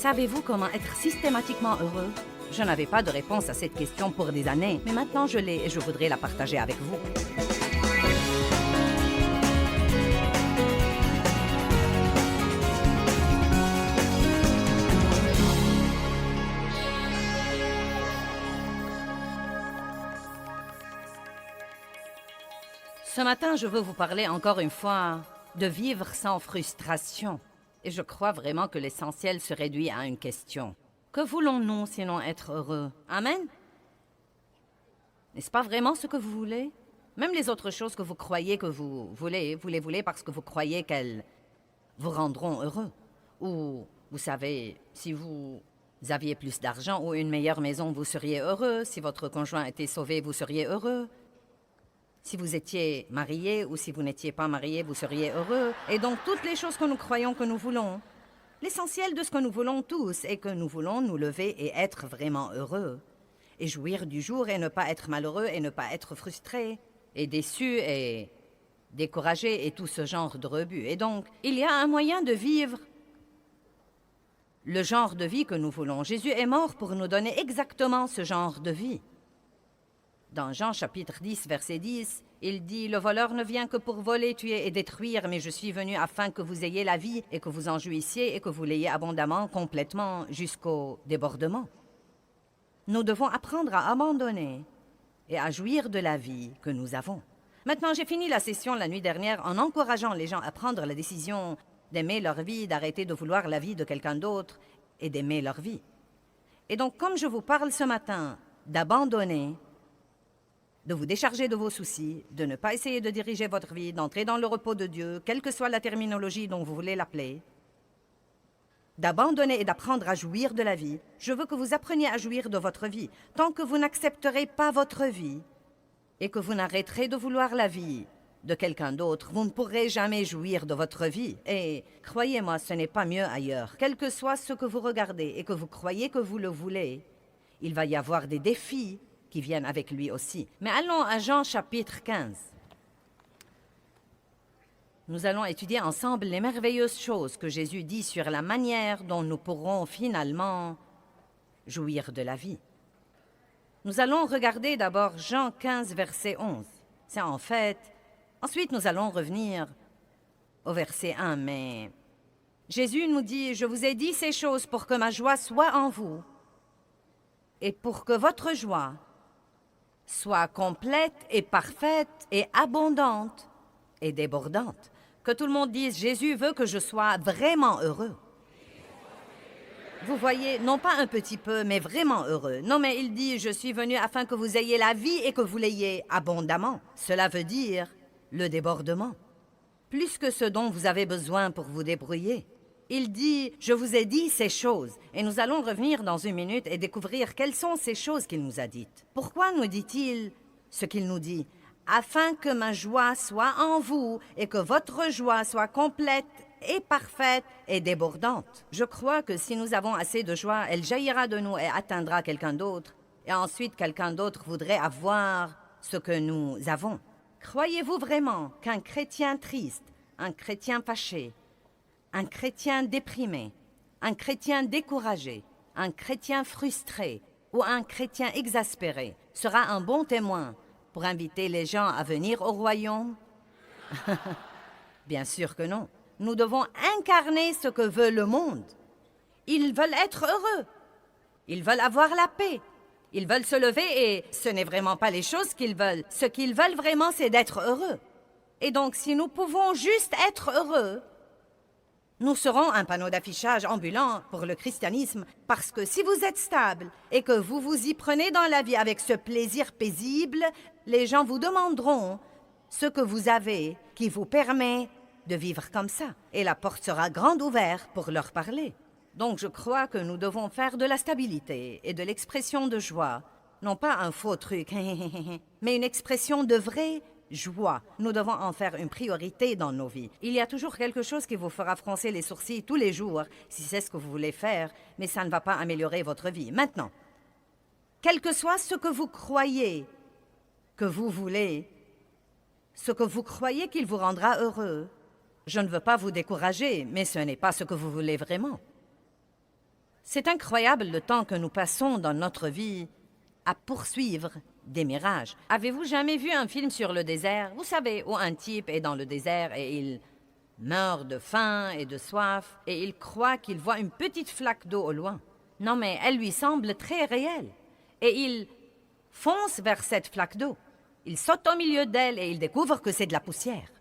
Savez-vous comment être systématiquement heureux? Je n'avais pas de réponse à cette question pour des années, mais maintenant je l'ai et je voudrais la partager avec vous. Ce matin, je veux vous parler encore une fois de vivre sans frustration. Et je crois vraiment que l'essentiel se réduit à une question. Que voulons-nous sinon être heureux? Amen? N'est-ce pas vraiment ce que vous voulez? Même les autres choses que vous croyez que vous les voulez parce que vous croyez qu'elles vous rendront heureux. Ou, vous savez, si vous aviez plus d'argent ou une meilleure maison, vous seriez heureux. Si votre conjoint était sauvé, vous seriez heureux. Si vous étiez marié ou si vous n'étiez pas marié, vous seriez heureux. Et donc, toutes les choses que nous croyons que nous voulons. L'essentiel de ce que nous voulons tous est que nous voulons nous lever et être vraiment heureux. Et jouir du jour et ne pas être malheureux et ne pas être frustré. Et déçu et découragé et tout ce genre de rebut. Et donc, il y a un moyen de vivre le genre de vie que nous voulons. Jésus est mort pour nous donner exactement ce genre de vie. Dans Jean chapitre 10, verset 10, il dit « Le voleur ne vient que pour voler, tuer et détruire, mais je suis venu afin que vous ayez la vie et que vous en jouissiez et que vous l'ayez abondamment, complètement, jusqu'au débordement. » Nous devons apprendre à abandonner et à jouir de la vie que nous avons. Maintenant, j'ai fini la session la nuit dernière en encourageant les gens à prendre la décision d'aimer leur vie, d'arrêter de vouloir la vie de quelqu'un d'autre et d'aimer leur vie. Et donc, comme je vous parle ce matin d'abandonner, de vous décharger de vos soucis, de ne pas essayer de diriger votre vie, d'entrer dans le repos de Dieu, quelle que soit la terminologie dont vous voulez l'appeler, d'abandonner et d'apprendre à jouir de la vie. Je veux que vous appreniez à jouir de votre vie. Tant que vous n'accepterez pas votre vie et que vous n'arrêterez de vouloir la vie de quelqu'un d'autre, vous ne pourrez jamais jouir de votre vie. Et croyez-moi, ce n'est pas mieux ailleurs. Quel que soit ce que vous regardez et que vous croyez que vous le voulez, il va y avoir des défis qui viennent avec lui aussi. Mais allons à Jean chapitre 15. Nous allons étudier ensemble les merveilleuses choses que Jésus dit sur la manière dont nous pourrons finalement jouir de la vie. Nous allons regarder d'abord Jean 15, verset 11. C'est en fait... Ensuite, nous allons revenir au verset 1, mais... Jésus nous dit « Je vous ai dit ces choses pour que ma joie soit en vous et pour que votre joie soit complète et parfaite et abondante et débordante. » Que tout le monde dise « Jésus veut que je sois vraiment heureux. » Vous voyez, non pas un petit peu, mais vraiment heureux. Non, mais il dit « Je suis venu afin que vous ayez la vie et que vous l'ayez abondamment. » Cela veut dire le débordement. Plus que ce dont vous avez besoin pour vous débrouiller. Il dit « Je vous ai dit ces choses. » Et nous allons revenir dans une minute et découvrir quelles sont ces choses qu'il nous a dites. Pourquoi nous dit-il ce qu'il nous dit? Afin que ma joie soit en vous et que votre joie soit complète et parfaite et débordante. Je crois que si nous avons assez de joie, elle jaillira de nous et atteindra quelqu'un d'autre. Et ensuite, quelqu'un d'autre voudrait avoir ce que nous avons. Croyez-vous vraiment qu'un chrétien triste, un chrétien fâché, un chrétien déprimé, un chrétien découragé, un chrétien frustré ou un chrétien exaspéré sera un bon témoin pour inviter les gens à venir au royaume? Bien sûr que non. Nous devons incarner ce que veut le monde. Ils veulent être heureux. Ils veulent avoir la paix. Ils veulent se lever et ce n'est vraiment pas les choses qu'ils veulent. Ce qu'ils veulent vraiment, c'est d'être heureux. Et donc, si nous pouvons juste être heureux, nous serons un panneau d'affichage ambulant pour le christianisme, parce que si vous êtes stable et que vous vous y prenez dans la vie avec ce plaisir paisible, les gens vous demanderont ce que vous avez qui vous permet de vivre comme ça. Et la porte sera grande ouverte pour leur parler. Donc je crois que nous devons faire de la stabilité et de l'expression de joie, non pas un faux truc, mais une expression de vraie joie. Nous devons en faire une priorité dans nos vies. Il y a toujours quelque chose qui vous fera froncer les sourcils tous les jours, si c'est ce que vous voulez faire, mais ça ne va pas améliorer votre vie. Maintenant, quel que soit ce que vous croyez que vous voulez, ce que vous croyez qu'il vous rendra heureux, je ne veux pas vous décourager, mais ce n'est pas ce que vous voulez vraiment. C'est incroyable le temps que nous passons dans notre vie à poursuivre des mirages. Avez-vous jamais vu un film sur le désert? Vous savez, où un type est dans le désert et il meurt de faim et de soif et il croit qu'il voit une petite flaque d'eau au loin. Non, mais elle lui semble très réelle. Et il fonce vers cette flaque d'eau. Il saute au milieu d'elle et il découvre que c'est de la poussière.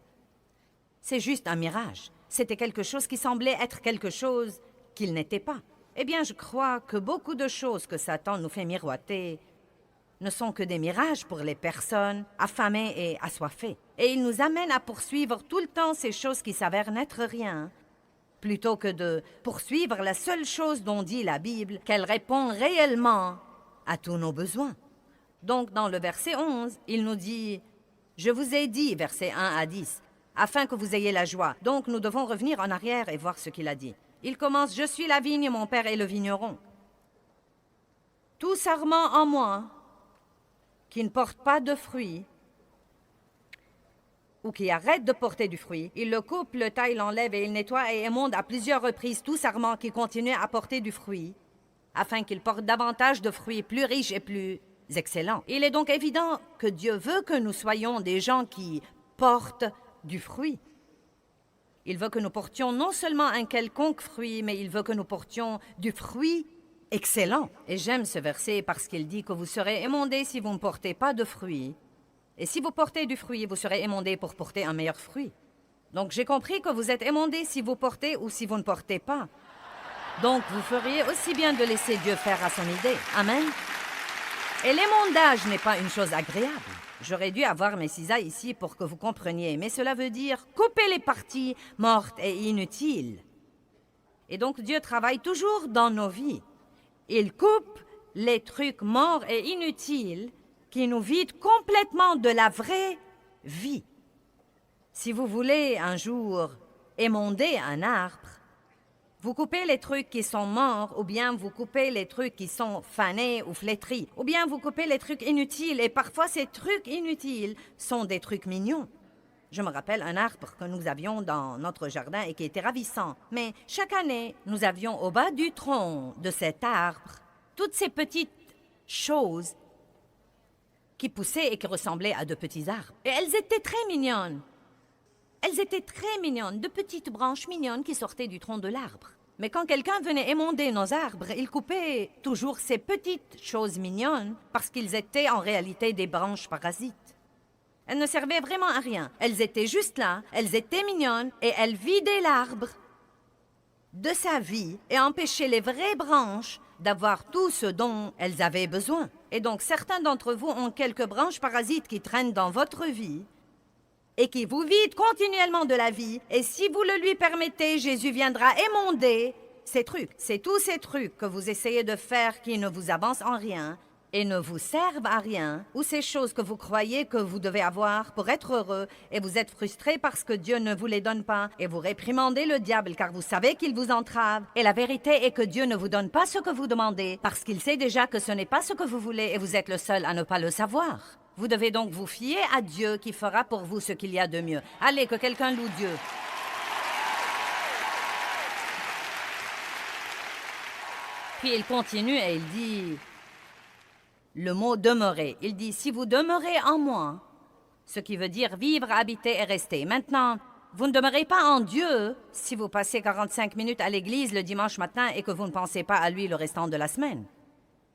C'est juste un mirage. C'était quelque chose qui semblait être quelque chose qu'il n'était pas. Eh bien, je crois que beaucoup de choses que Satan nous fait miroiter ne sont que des mirages pour les personnes affamées et assoiffées. Et il nous amène à poursuivre tout le temps ces choses qui s'avèrent n'être rien, plutôt que de poursuivre la seule chose dont dit la Bible, qu'elle répond réellement à tous nos besoins. Donc, dans le verset 11, il nous dit « Je vous ai dit, versets 1 à 10, afin que vous ayez la joie. » Donc, nous devons revenir en arrière et voir ce qu'il a dit. Il commence « Je suis la vigne, mon père est le vigneron. Tout sarment en moi qui ne porte pas de fruits ou qui arrête de porter du fruit, il le coupe, le taille, l'enlève et il nettoie et émonde à plusieurs reprises tout sarment qui continue à porter du fruit, afin qu'il porte davantage de fruits plus riches et plus excellents. Il est donc évident que Dieu veut que nous soyons des gens qui portent du fruit. Il veut que nous portions non seulement un quelconque fruit, mais il veut que nous portions du fruit excellent. Et j'aime ce verset parce qu'il dit que vous serez émondés si vous ne portez pas de fruits. Et si vous portez du fruit, vous serez émondés pour porter un meilleur fruit. Donc j'ai compris que vous êtes émondés si vous portez ou si vous ne portez pas. Donc vous feriez aussi bien de laisser Dieu faire à son idée. Amen. Et l'émondage n'est pas une chose agréable. J'aurais dû avoir mes cisailles ici pour que vous compreniez, mais cela veut dire couper les parties mortes et inutiles. Et donc Dieu travaille toujours dans nos vies. Il coupe les trucs morts et inutiles qui nous vident complètement de la vraie vie. Si vous voulez un jour émonder un arbre, vous coupez les trucs qui sont morts, ou bien vous coupez les trucs qui sont fanés ou flétris, ou bien vous coupez les trucs inutiles, et parfois ces trucs inutiles sont des trucs mignons. Je me rappelle un arbre que nous avions dans notre jardin et qui était ravissant. Mais chaque année, nous avions au bas du tronc de cet arbre toutes ces petites choses qui poussaient et qui ressemblaient à de petits arbres. Et elles étaient très mignonnes. Elles étaient très mignonnes, de petites branches mignonnes qui sortaient du tronc de l'arbre. Mais quand quelqu'un venait émonder nos arbres, il coupait toujours ces petites choses mignonnes parce qu'ils étaient en réalité des branches parasites. Elles ne servaient vraiment à rien. Elles étaient juste là, elles étaient mignonnes et elles vidaient l'arbre de sa vie et empêchaient les vraies branches d'avoir tout ce dont elles avaient besoin. Et donc certains d'entre vous ont quelques branches parasites qui traînent dans votre vie et qui vous vident continuellement de la vie. Et si vous le lui permettez, Jésus viendra émonder ces trucs. C'est tous ces trucs que vous essayez de faire qui ne vous avancent en rien et ne vous servent à rien, ou ces choses que vous croyez que vous devez avoir pour être heureux, et vous êtes frustré parce que Dieu ne vous les donne pas, et vous réprimandez le diable car vous savez qu'il vous entrave. Et la vérité est que Dieu ne vous donne pas ce que vous demandez, parce qu'il sait déjà que ce n'est pas ce que vous voulez, et vous êtes le seul à ne pas le savoir. Vous devez donc vous fier à Dieu qui fera pour vous ce qu'il y a de mieux. Allez, que quelqu'un loue Dieu. Puis il continue et il dit... Le mot « demeurer », il dit « si vous demeurez en moi », ce qui veut dire vivre, habiter et rester. Maintenant, vous ne demeurez pas en Dieu si vous passez 45 minutes à l'église le dimanche matin et que vous ne pensez pas à lui le restant de la semaine.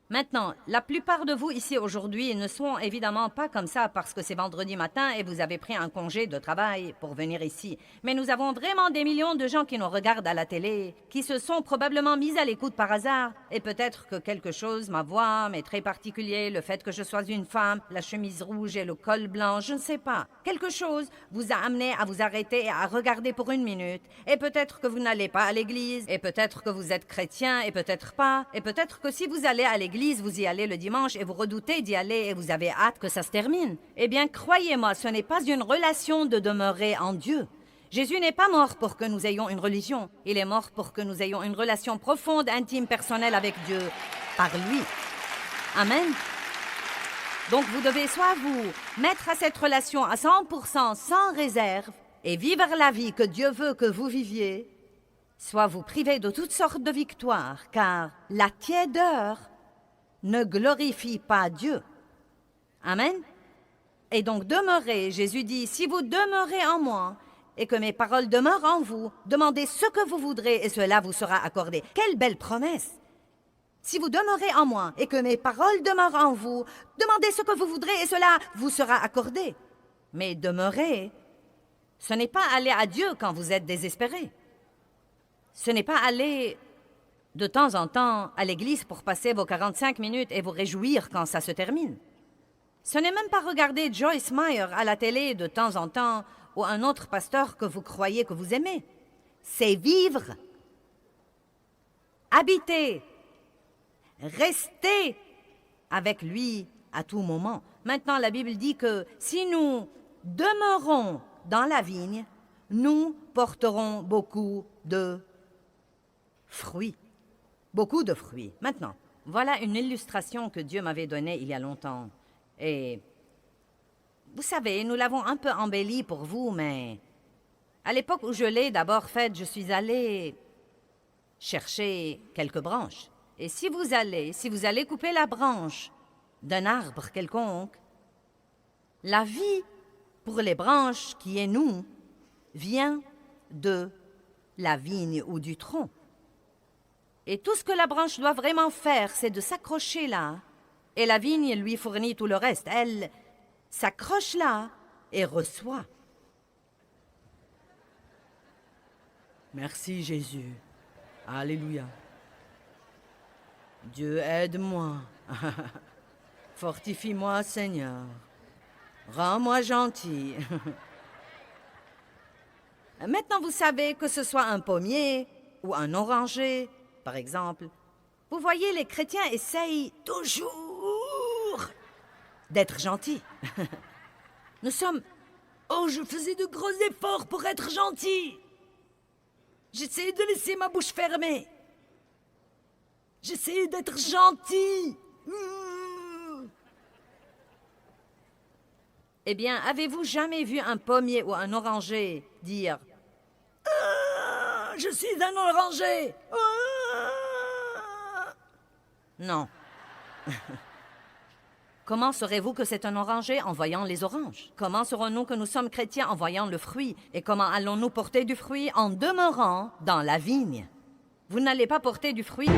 Maintenant, la plupart de vous ici aujourd'hui ne sont évidemment pas comme ça parce que c'est vendredi matin et vous avez pris un congé de travail pour venir ici. Mais nous avons vraiment des millions de gens qui nous regardent à la télé, qui se sont probablement mis à l'écoute par hasard. Et peut-être que quelque chose, ma voix, m'est très particulier, le fait que je sois une femme, la chemise rouge et le col blanc, je ne sais pas. Quelque chose vous a amené à vous arrêter et à regarder pour une minute. Et peut-être que vous n'allez pas à l'église, et peut-être que vous êtes chrétien, et peut-être pas. Et peut-être que si vous allez à l'église, vous y allez le dimanche et vous redoutez d'y aller et vous avez hâte que ça se termine. Eh bien, croyez-moi, ce n'est pas une relation de demeurer en Dieu. Jésus n'est pas mort pour que nous ayons une religion. Il est mort pour que nous ayons une relation profonde, intime, personnelle avec Dieu, par lui. Amen. Donc, vous devez soit vous mettre à cette relation à 100%, sans réserve, et vivre la vie que Dieu veut que vous viviez, soit vous privez de toutes sortes de victoires, car la tiédeur ne glorifie pas Dieu. Amen. Et donc demeurez, Jésus dit, si vous demeurez en moi et que mes paroles demeurent en vous, demandez ce que vous voudrez et cela vous sera accordé. Quelle belle promesse! Si vous demeurez en moi et que mes paroles demeurent en vous, demandez ce que vous voudrez et cela vous sera accordé. Mais demeurer, ce n'est pas aller à Dieu quand vous êtes désespéré. Ce n'est pas aller de temps en temps à l'église pour passer vos 45 minutes et vous réjouir quand ça se termine. Ce n'est même pas regarder Joyce Meyer à la télé de temps en temps ou un autre pasteur que vous croyez que vous aimez. C'est vivre, habiter, rester avec lui à tout moment. Maintenant, la Bible dit que si nous demeurons dans la vigne, nous porterons beaucoup de fruits. Beaucoup de fruits. Maintenant, voilà une illustration que Dieu m'avait donnée il y a longtemps. Et vous savez, nous l'avons un peu embellie pour vous, mais à l'époque où je l'ai d'abord faite, je suis allée chercher quelques branches. Et si vous allez couper la branche d'un arbre quelconque, la vie pour les branches qui est nous vient de la vigne ou du tronc. Et tout ce que la branche doit vraiment faire, c'est de s'accrocher là. Et la vigne lui fournit tout le reste. Elle s'accroche là et reçoit. Merci Jésus. Alléluia. Dieu aide-moi. Fortifie-moi Seigneur. Rends-moi gentil. Maintenant vous savez que ce soit un pommier ou un oranger, par exemple. Vous voyez, les chrétiens essayent toujours d'être gentils. Nous sommes... Oh, je faisais de gros efforts pour être gentil. J'essayais de laisser ma bouche fermée. J'essayais d'être gentil. Eh bien, avez-vous jamais vu un pommier ou un oranger dire « Je suis un oranger !» Non. Comment saurez-vous que c'est un oranger en voyant les oranges? Comment saurons-nous que nous sommes chrétiens en voyant le fruit? Et comment allons-nous porter du fruit en demeurant dans la vigne? Vous n'allez pas porter du fruit.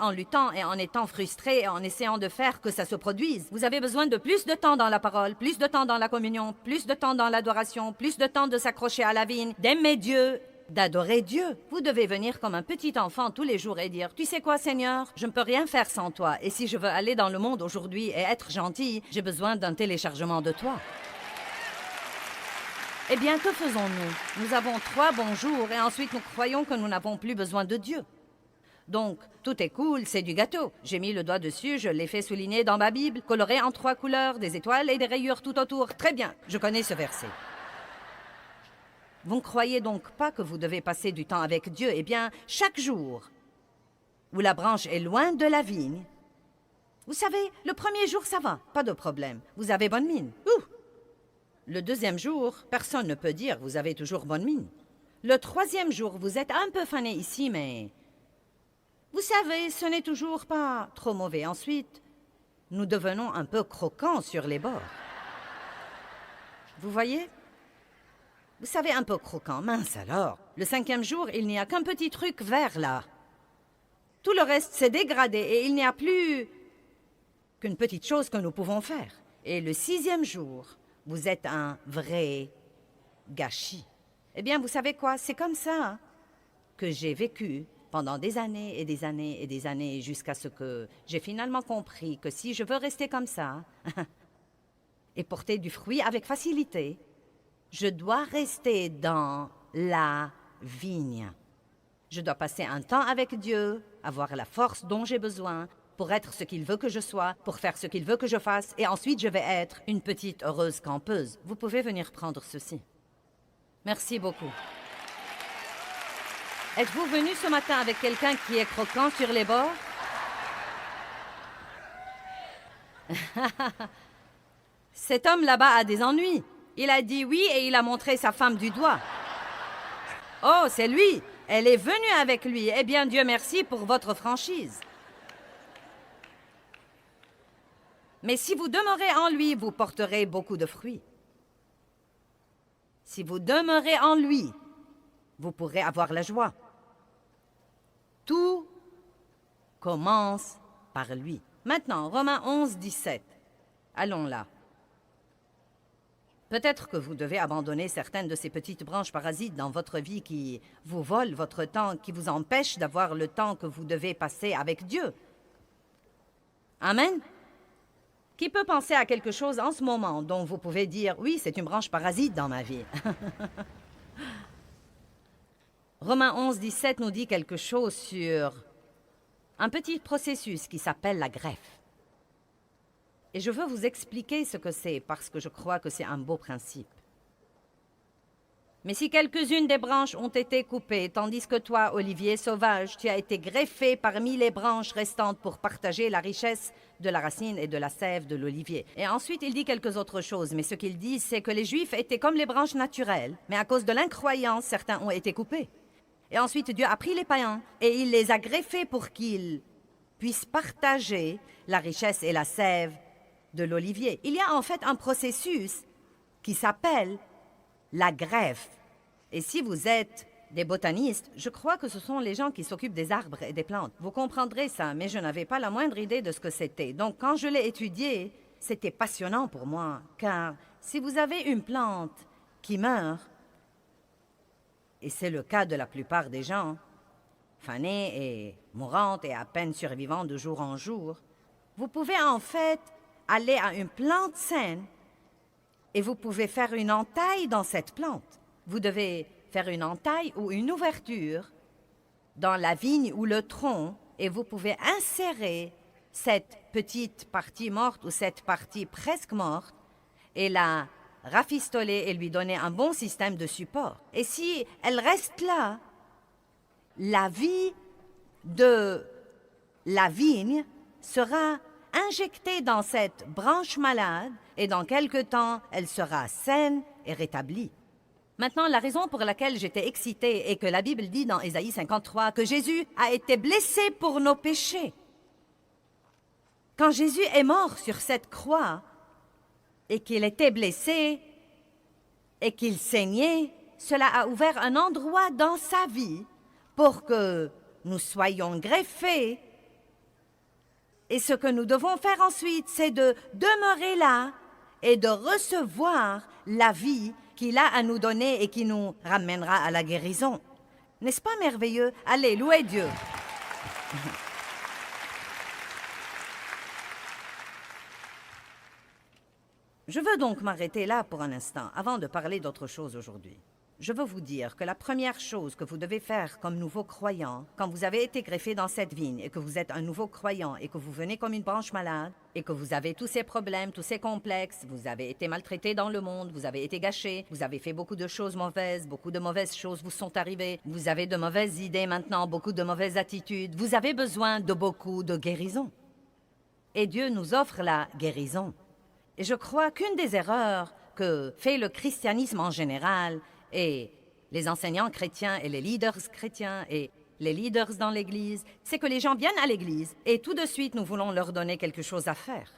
En luttant et en étant frustré et en essayant de faire que ça se produise. Vous avez besoin de plus de temps dans la parole, plus de temps dans la communion, plus de temps dans l'adoration, plus de temps de s'accrocher à la vigne, d'aimer Dieu, d'adorer Dieu. Vous devez venir comme un petit enfant tous les jours et dire « Tu sais quoi, Seigneur? Je ne peux rien faire sans toi. Et si je veux aller dans le monde aujourd'hui et être gentil, j'ai besoin d'un téléchargement de toi. » Eh bien, que faisons-nous? Nous avons 3 bons jours et ensuite nous croyons que nous n'avons plus besoin de Dieu. Donc, tout est cool, c'est du gâteau. J'ai mis le doigt dessus, je l'ai fait souligner dans ma Bible, coloré en 3 couleurs, des étoiles et des rayures tout autour. Très bien, je connais ce verset. Vous ne croyez donc pas que vous devez passer du temps avec Dieu? Eh bien, chaque jour où la branche est loin de la vigne, vous savez, le premier jour, ça va, pas de problème. Vous avez bonne mine. Ouh! Le 2e jour, personne ne peut dire vous avez toujours bonne mine. Le 3e jour, vous êtes un peu fané ici, mais... Vous savez, ce n'est toujours pas trop mauvais. Ensuite, nous devenons un peu croquants sur les bords. Vous voyez? Vous savez, un peu croquant. Mince alors. Le 5e jour, il n'y a qu'un petit truc vert là. Tout le reste s'est dégradé et il n'y a plus qu'une petite chose que nous pouvons faire. Et le 6e jour, vous êtes un vrai gâchis. Eh bien, vous savez quoi? C'est comme ça que j'ai vécu pendant des années et des années et des années jusqu'à ce que j'ai finalement compris que si je veux rester comme ça et porter du fruit avec facilité, je dois rester dans la vigne. Je dois passer un temps avec Dieu, avoir la force dont j'ai besoin pour être ce qu'il veut que je sois, pour faire ce qu'il veut que je fasse, et ensuite je vais être une petite heureuse campeuse. Vous pouvez venir prendre ceci. Merci beaucoup. Êtes-vous venu ce matin avec quelqu'un qui est croquant sur les bords? Cet homme là-bas a des ennuis. Il a dit oui et il a montré sa femme du doigt. Oh, c'est lui! Elle est venue avec lui. Eh bien, Dieu merci pour votre franchise. Mais si vous demeurez en lui, vous porterez beaucoup de fruits. Si vous demeurez en lui, vous pourrez avoir la joie. Tout commence par lui. Maintenant, Romains 11, 17. Allons là. Peut-être que vous devez abandonner certaines de ces petites branches parasites dans votre vie qui vous volent votre temps, qui vous empêchent d'avoir le temps que vous devez passer avec Dieu. Amen. Qui peut penser à quelque chose en ce moment dont vous pouvez dire « Oui, c'est une branche parasite dans ma vie ». Romains 11, 17 nous dit quelque chose sur un petit processus qui s'appelle la greffe. Et je veux vous expliquer ce que c'est parce que je crois que c'est un beau principe. Mais si quelques-unes des branches ont été coupées, tandis que toi, olivier sauvage, tu as été greffé parmi les branches restantes pour partager la richesse de la racine et de la sève de l'olivier. Et ensuite, il dit quelques autres choses, mais ce qu'il dit, c'est que les Juifs étaient comme les branches naturelles, mais à cause de l'incroyance, certains ont été coupés. Et ensuite, Dieu a pris les païens et il les a greffés pour qu'ils puissent partager la richesse et la sève de l'olivier. Il y a en fait un processus qui s'appelle la greffe. Et si vous êtes des botanistes, je crois que ce sont les gens qui s'occupent des arbres et des plantes. Vous comprendrez ça, mais je n'avais pas la moindre idée de ce que c'était. Donc quand je l'ai étudié, c'était passionnant pour moi, car si vous avez une plante qui meurt, et c'est le cas de la plupart des gens, fanée et mourante et à peine survivante de jour en jour, vous pouvez en fait aller à une plante saine et vous pouvez faire une entaille dans cette plante. Vous devez faire une entaille ou une ouverture dans la vigne ou le tronc et vous pouvez insérer cette petite partie morte ou cette partie presque morte et la rafistoler et lui donner un bon système de support. Et si elle reste là, la vie de la vigne sera injectée dans cette branche malade et dans quelque temps, elle sera saine et rétablie. Maintenant, la raison pour laquelle j'étais excitée est que la Bible dit dans Ésaïe 53 que Jésus a été blessé pour nos péchés. Quand Jésus est mort sur cette croix et qu'il était blessé et qu'il saignait, cela a ouvert un endroit dans sa vie pour que nous soyons greffés. Et ce que nous devons faire ensuite, c'est de demeurer là et de recevoir la vie qu'il a à nous donner et qui nous ramènera à la guérison. N'est-ce pas merveilleux? Allez, louez Dieu. Je veux donc m'arrêter là pour un instant avant de parler d'autre chose aujourd'hui. Je veux vous dire que la première chose que vous devez faire comme nouveau croyant, quand vous avez été greffé dans cette vigne et que vous êtes un nouveau croyant et que vous venez comme une branche malade et que vous avez tous ces problèmes, tous ces complexes, vous avez été maltraité dans le monde, vous avez été gâché, vous avez fait beaucoup de choses mauvaises, beaucoup de mauvaises choses vous sont arrivées, vous avez de mauvaises idées maintenant, beaucoup de mauvaises attitudes, vous avez besoin de beaucoup de guérison. Et Dieu nous offre la guérison. Et je crois qu'une des erreurs que fait le christianisme en général et les enseignants chrétiens et les leaders chrétiens et les leaders dans l'Église, c'est que les gens viennent à l'Église et tout de suite nous voulons leur donner quelque chose à faire.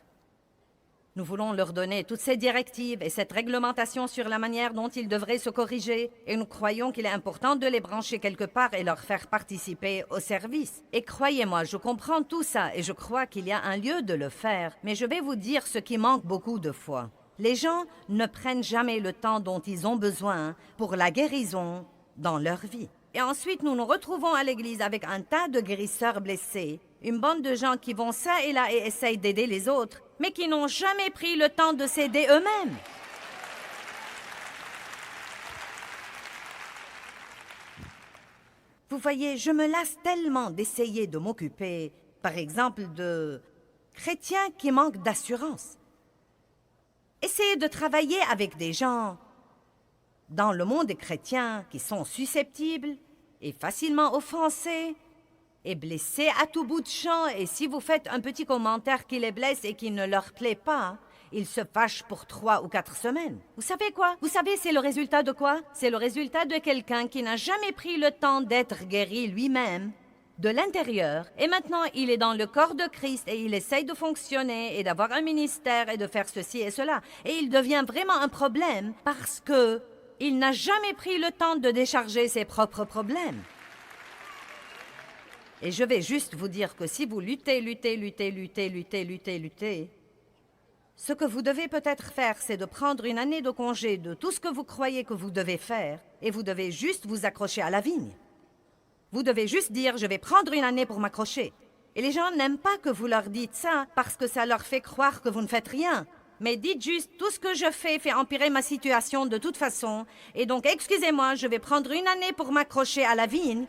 Nous voulons leur donner toutes ces directives et cette réglementation sur la manière dont ils devraient se corriger, et nous croyons qu'il est important de les brancher quelque part et leur faire participer au service. Et croyez-moi, je comprends tout ça et je crois qu'il y a un lieu de le faire, mais je vais vous dire ce qui manque beaucoup de fois. Les gens ne prennent jamais le temps dont ils ont besoin pour la guérison dans leur vie. Et ensuite, nous nous retrouvons à l'église avec un tas de guérisseurs blessés, une bande de gens qui vont ça et là et essayent d'aider les autres, mais qui n'ont jamais pris le temps de s'aider eux-mêmes. Vous voyez, je me lasse tellement d'essayer de m'occuper, par exemple, de chrétiens qui manquent d'assurance. Essayez de travailler avec des gens dans le monde des chrétiens qui sont susceptibles et facilement offensés et blessés à tout bout de champ, et si vous faites un petit commentaire qui les blesse et qui ne leur plaît pas, ils se fâchent pour 3 ou 4 semaines. Vous savez quoi? Vous savez, c'est le résultat de quoi? C'est le résultat de quelqu'un qui n'a jamais pris le temps d'être guéri lui-même de l'intérieur, et maintenant il est dans le corps de Christ et il essaye de fonctionner et d'avoir un ministère et de faire ceci et cela. Et il devient vraiment un problème parce que il n'a jamais pris le temps de décharger ses propres problèmes. Et je vais juste vous dire que si vous luttez, ce que vous devez peut-être faire, c'est de prendre une année de congé de tout ce que vous croyez que vous devez faire, et vous devez juste vous accrocher à la vigne. Vous devez juste dire « je vais prendre une année pour m'accrocher ». Et les gens n'aiment pas que vous leur dites ça parce que ça leur fait croire que vous ne faites rien. Mais dites juste « tout ce que je fais fait empirer ma situation de toute façon, et donc excusez-moi, je vais prendre une année pour m'accrocher à la vigne,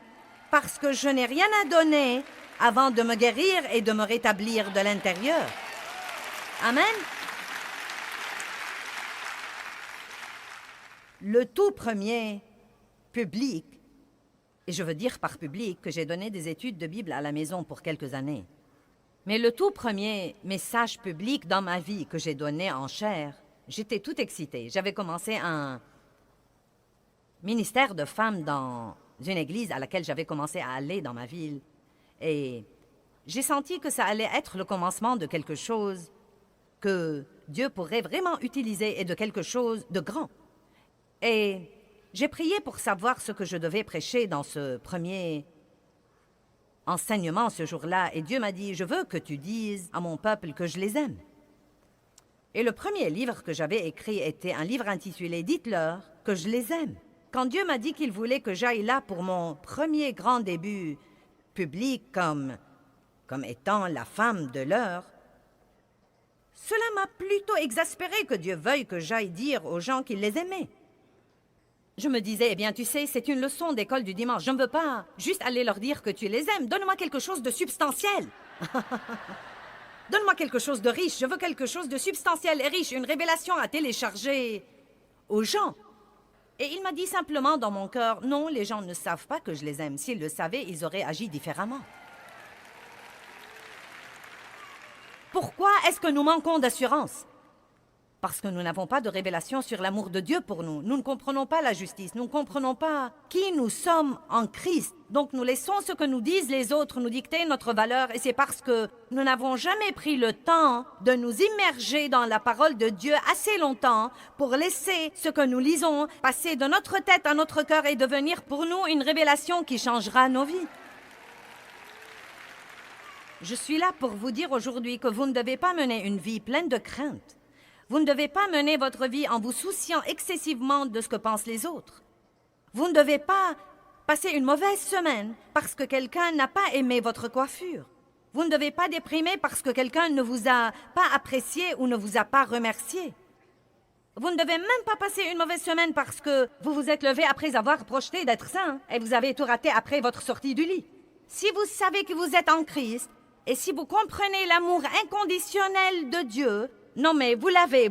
parce que je n'ai rien à donner avant de me guérir et de me rétablir de l'intérieur. » Amen. Le tout premier public, et je veux dire par public que j'ai donné des études de Bible à la maison pour quelques années, mais le tout premier message public dans ma vie que j'ai donné en chair, j'étais toute excitée. J'avais commencé un ministère de femmes dans une église à laquelle j'avais commencé à aller dans ma ville. Et j'ai senti que ça allait être le commencement de quelque chose que Dieu pourrait vraiment utiliser et de quelque chose de grand. Et j'ai prié pour savoir ce que je devais prêcher dans ce premier enseignement ce jour-là. Et Dieu m'a dit, je veux que tu dises à mon peuple que je les aime. Et le premier livre que j'avais écrit était un livre intitulé « Dites-leur que je les aime ». Quand Dieu m'a dit qu'il voulait que j'aille là pour mon premier grand début public comme étant la femme de l'heure, cela m'a plutôt exaspéré que Dieu veuille que j'aille dire aux gens qu'il les aimait. Je me disais, eh bien, tu sais, c'est une leçon d'école du dimanche. Je ne veux pas juste aller leur dire que tu les aimes. Donne-moi quelque chose de substantiel. Donne-moi quelque chose de riche. Je veux quelque chose de substantiel et riche, une révélation à télécharger aux gens. Et il m'a dit simplement dans mon cœur, non, les gens ne savent pas que je les aime. S'ils le savaient, ils auraient agi différemment. Pourquoi est-ce que nous manquons d'assurance? Parce que nous n'avons pas de révélation sur l'amour de Dieu pour nous. Nous ne comprenons pas la justice, nous ne comprenons pas qui nous sommes en Christ. Donc nous laissons ce que nous disent les autres nous dicter notre valeur, et c'est parce que nous n'avons jamais pris le temps de nous immerger dans la parole de Dieu assez longtemps pour laisser ce que nous lisons passer de notre tête à notre cœur et devenir pour nous une révélation qui changera nos vies. Je suis là pour vous dire aujourd'hui que vous ne devez pas mener une vie pleine de crainte. Vous ne devez pas mener votre vie en vous souciant excessivement de ce que pensent les autres. Vous ne devez pas passer une mauvaise semaine parce que quelqu'un n'a pas aimé votre coiffure. Vous ne devez pas déprimer parce que quelqu'un ne vous a pas apprécié ou ne vous a pas remercié. Vous ne devez même pas passer une mauvaise semaine parce que vous vous êtes levé après avoir projeté d'être saint et vous avez tout raté après votre sortie du lit. Si vous savez que vous êtes en Christ et si vous comprenez l'amour inconditionnel de Dieu, non mais vous l'avez.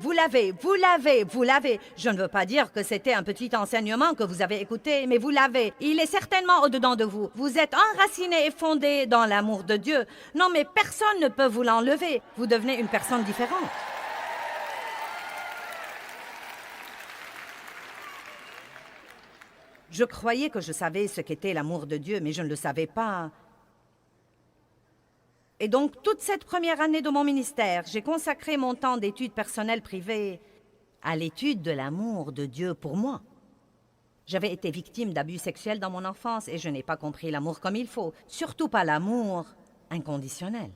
Je ne veux pas dire que c'était un petit enseignement que vous avez écouté, mais vous l'avez. Il est certainement au-dedans de vous. Vous êtes enraciné et fondé dans l'amour de Dieu. Non mais personne ne peut vous l'enlever. Vous devenez une personne différente. Je croyais que je savais ce qu'était l'amour de Dieu, mais je ne le savais pas. Et donc, toute cette première année de mon ministère, j'ai consacré mon temps d'études personnelles privées à l'étude de l'amour de Dieu pour moi. J'avais été victime d'abus sexuels dans mon enfance et je n'ai pas compris l'amour comme il faut, surtout pas l'amour inconditionnel.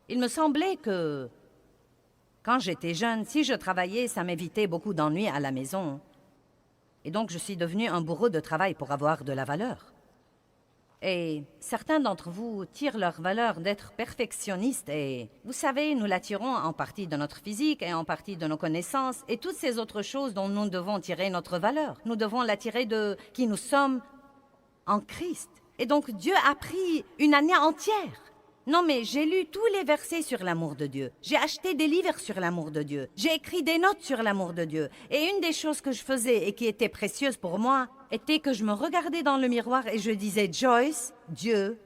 Il me semblait que, quand j'étais jeune, si je travaillais, ça m'évitait beaucoup d'ennuis à la maison. Et donc, je suis devenue un bourreau de travail pour avoir de la valeur. Et certains d'entre vous tirent leur valeur d'être perfectionnistes et, vous savez, nous la tirons en partie de notre physique et en partie de nos connaissances et toutes ces autres choses dont nous devons tirer notre valeur. Nous devons la tirer de qui nous sommes en Christ. Et donc, Dieu a pris une année entière. Non, mais j'ai lu tous les versets sur l'amour de Dieu. J'ai acheté des livres sur l'amour de Dieu. J'ai écrit des notes sur l'amour de Dieu. Et une des choses que je faisais et qui était précieuse pour moi était que je me regardais dans le miroir et je disais, Joyce, Dieu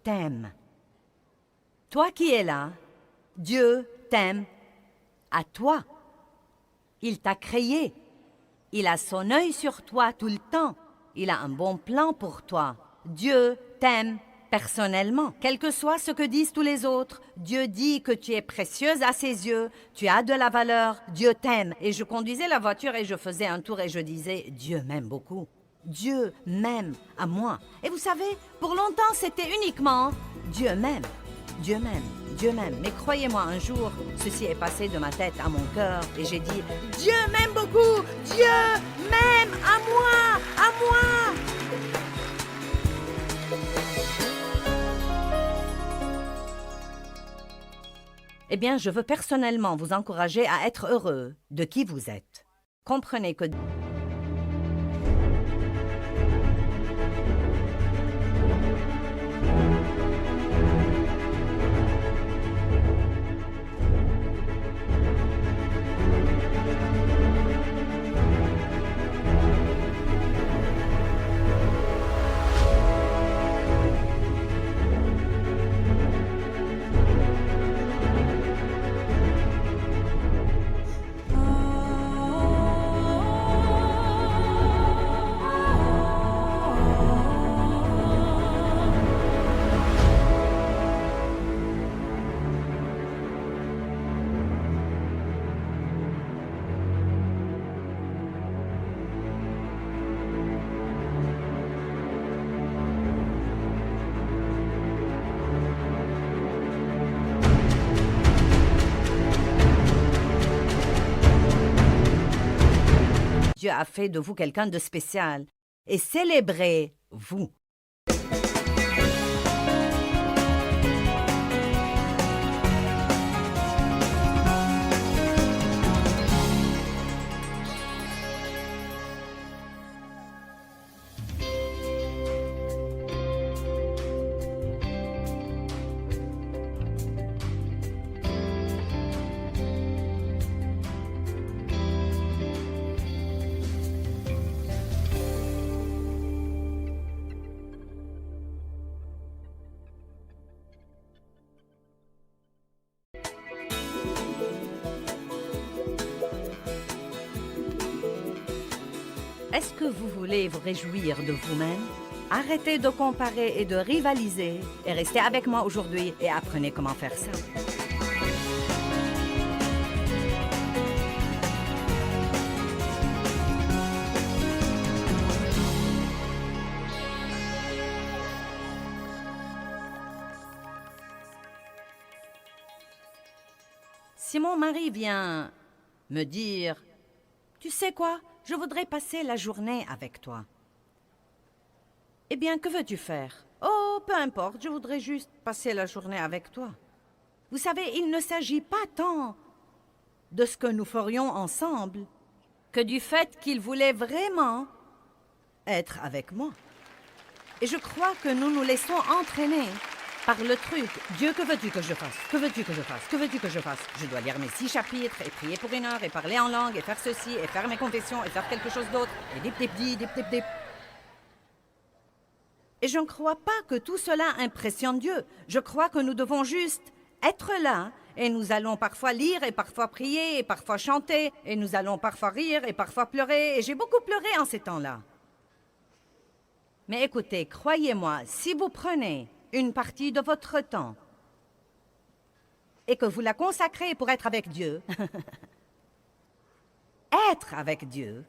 t'aime. Toi qui es là, Dieu t'aime à toi. Il t'a créé. Il a son œil sur toi tout le temps. Il a un bon plan pour toi. Dieu t'aime personnellement. Quel que soit ce que disent tous les autres, Dieu dit que tu es précieuse à ses yeux, tu as de la valeur, Dieu t'aime. Et je conduisais la voiture et je faisais un tour et je disais, Dieu m'aime beaucoup. Dieu m'aime à moi. Et vous savez, pour longtemps, c'était uniquement Dieu m'aime, Dieu m'aime, Dieu m'aime. Mais croyez-moi, un jour, ceci est passé de ma tête à mon cœur et j'ai dit, Dieu m'aime beaucoup, Dieu m'aime à moi, à moi. Eh bien, je veux personnellement vous encourager à être heureux de qui vous êtes. Comprenez que... Dieu a fait de vous quelqu'un de spécial et célébrez-vous. Est-ce que vous voulez vous réjouir de vous-même? Arrêtez de comparer et de rivaliser et restez avec moi aujourd'hui et apprenez comment faire ça. Si mon mari vient me dire, tu sais quoi, je voudrais passer la journée avec toi. Eh bien, que veux-tu faire? Oh, peu importe, je voudrais juste passer la journée avec toi. Vous savez, il ne s'agit pas tant de ce que nous ferions ensemble que du fait qu'il voulait vraiment être avec moi. Et je crois que nous nous laissons entraîner par le truc. Dieu, que veux-tu que je fasse? Que veux-tu que je fasse? Que veux-tu que je fasse? Je dois lire mes 6 chapitres et prier pour 1 heure et parler en langue et faire ceci et faire mes confessions et faire quelque chose d'autre et dip, dip, dip, dip, dip, dip. Et je ne crois pas que tout cela impressionne Dieu. Je crois que nous devons juste être là et nous allons parfois lire et parfois prier et parfois chanter et nous allons parfois rire et parfois pleurer et j'ai beaucoup pleuré en ces temps-là. Mais écoutez, croyez-moi, si vous prenez une partie de votre temps et que vous la consacrez pour être avec Dieu, être avec Dieu,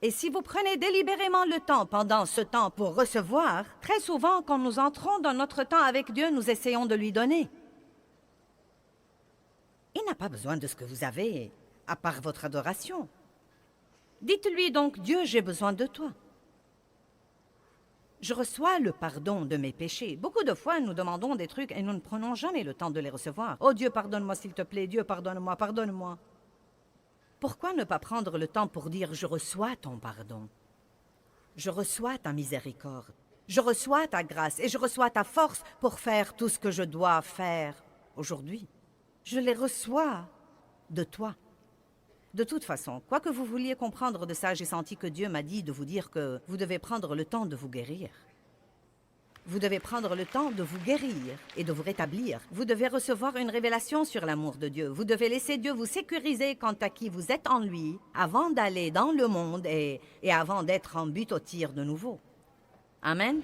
et si vous prenez délibérément le temps pendant ce temps pour recevoir, très souvent, quand nous entrons dans notre temps avec Dieu, nous essayons de lui donner. Il n'a pas besoin de ce que vous avez, à part votre adoration. Dites-lui donc, Dieu, j'ai besoin de toi. Je reçois le pardon de mes péchés. Beaucoup de fois, nous demandons des trucs et nous ne prenons jamais le temps de les recevoir. Oh Dieu, pardonne-moi s'il te plaît. Dieu, pardonne-moi, pardonne-moi. Pourquoi ne pas prendre le temps pour dire « Je reçois ton pardon. Je reçois ta miséricorde. Je reçois ta grâce et je reçois ta force pour faire tout ce que je dois faire aujourd'hui. Je les reçois de toi. » De toute façon, quoi que vous vouliez comprendre de ça, j'ai senti que Dieu m'a dit de vous dire que vous devez prendre le temps de vous guérir. Vous devez prendre le temps de vous guérir et de vous rétablir. Vous devez recevoir une révélation sur l'amour de Dieu. Vous devez laisser Dieu vous sécuriser quant à qui vous êtes en lui avant d'aller dans le monde et avant d'être en but au tir de nouveau. Amen.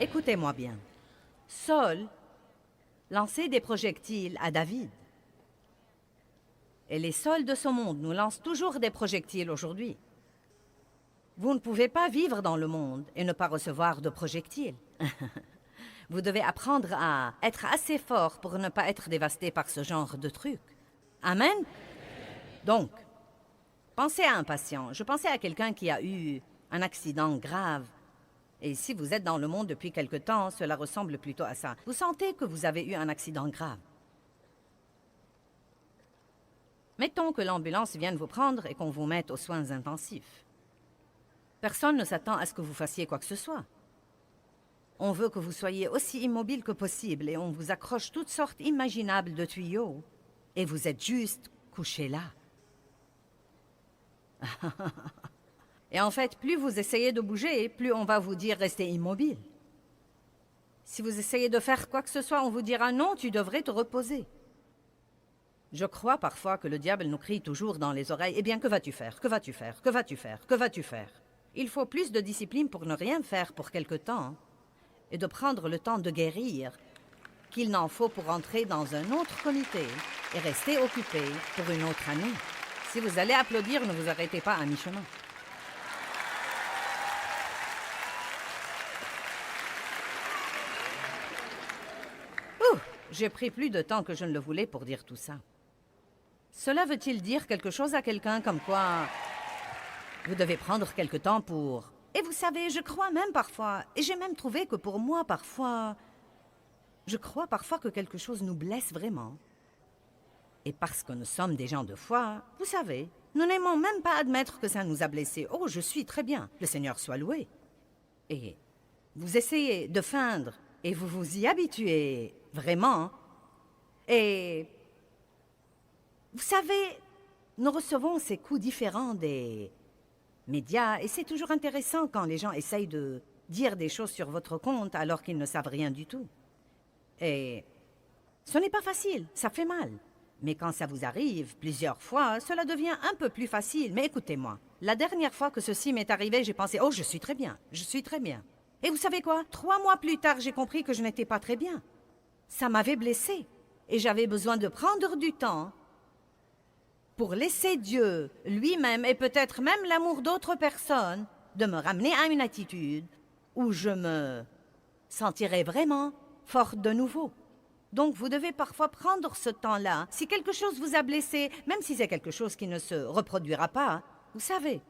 Écoutez-moi bien. Saul lançait des projectiles à David. Et les Sauls de ce monde nous lancent toujours des projectiles aujourd'hui. Vous ne pouvez pas vivre dans le monde et ne pas recevoir de projectiles. Vous devez apprendre à être assez fort pour ne pas être dévasté par ce genre de trucs. Amen? Donc, pensez à un patient. Je pensais à quelqu'un qui a eu un accident grave. Et si vous êtes dans le monde depuis quelque temps, cela ressemble plutôt à ça. Vous sentez que vous avez eu un accident grave. Mettons que l'ambulance vienne vous prendre et qu'on vous mette aux soins intensifs. Personne ne s'attend à ce que vous fassiez quoi que ce soit. On veut que vous soyez aussi immobile que possible et on vous accroche toutes sortes imaginables de tuyaux. Et vous êtes juste couché là. Et en fait, plus vous essayez de bouger, plus on va vous dire restez immobile. Si vous essayez de faire quoi que ce soit, on vous dira non, tu devrais te reposer. Je crois parfois que le diable nous crie toujours dans les oreilles « Eh bien, que vas-tu faire? Que vas-tu faire? Que vas-tu faire? Que vas-tu faire ?» Il faut plus de discipline pour ne rien faire pour quelque temps et de prendre le temps de guérir qu'il n'en faut pour entrer dans un autre comité et rester occupé pour une autre année. Si vous allez applaudir, ne vous arrêtez pas à mi-chemin. J'ai pris plus de temps que je ne le voulais pour dire tout ça. Cela veut-il dire quelque chose à quelqu'un comme quoi vous devez prendre quelque temps pour... Et vous savez, je crois même parfois, et j'ai même trouvé que pour moi parfois, je crois parfois que quelque chose nous blesse vraiment. Et parce que nous sommes des gens de foi, vous savez, nous n'aimons même pas admettre que ça nous a blessés. Oh, je suis très bien, le Seigneur soit loué. Et vous essayez de feindre et vous vous y habituez vraiment. Et vous savez, nous recevons ces coups différents des médias et c'est toujours intéressant quand les gens essayent de dire des choses sur votre compte alors qu'ils ne savent rien du tout. Et ce n'est pas facile, ça fait mal. Mais quand ça vous arrive plusieurs fois, cela devient un peu plus facile. Mais écoutez-moi, la dernière fois que ceci m'est arrivé, j'ai pensé « Oh, je suis très bien, je suis très bien ». Et vous savez quoi? 3 mois plus tard, j'ai compris que je n'étais pas très bien. Ça m'avait blessée et j'avais besoin de prendre du temps pour laisser Dieu lui-même et peut-être même l'amour d'autres personnes de me ramener à une attitude où je me sentirais vraiment forte de nouveau. Donc vous devez parfois prendre ce temps-là. Si quelque chose vous a blessé, même si c'est quelque chose qui ne se reproduira pas, vous savez,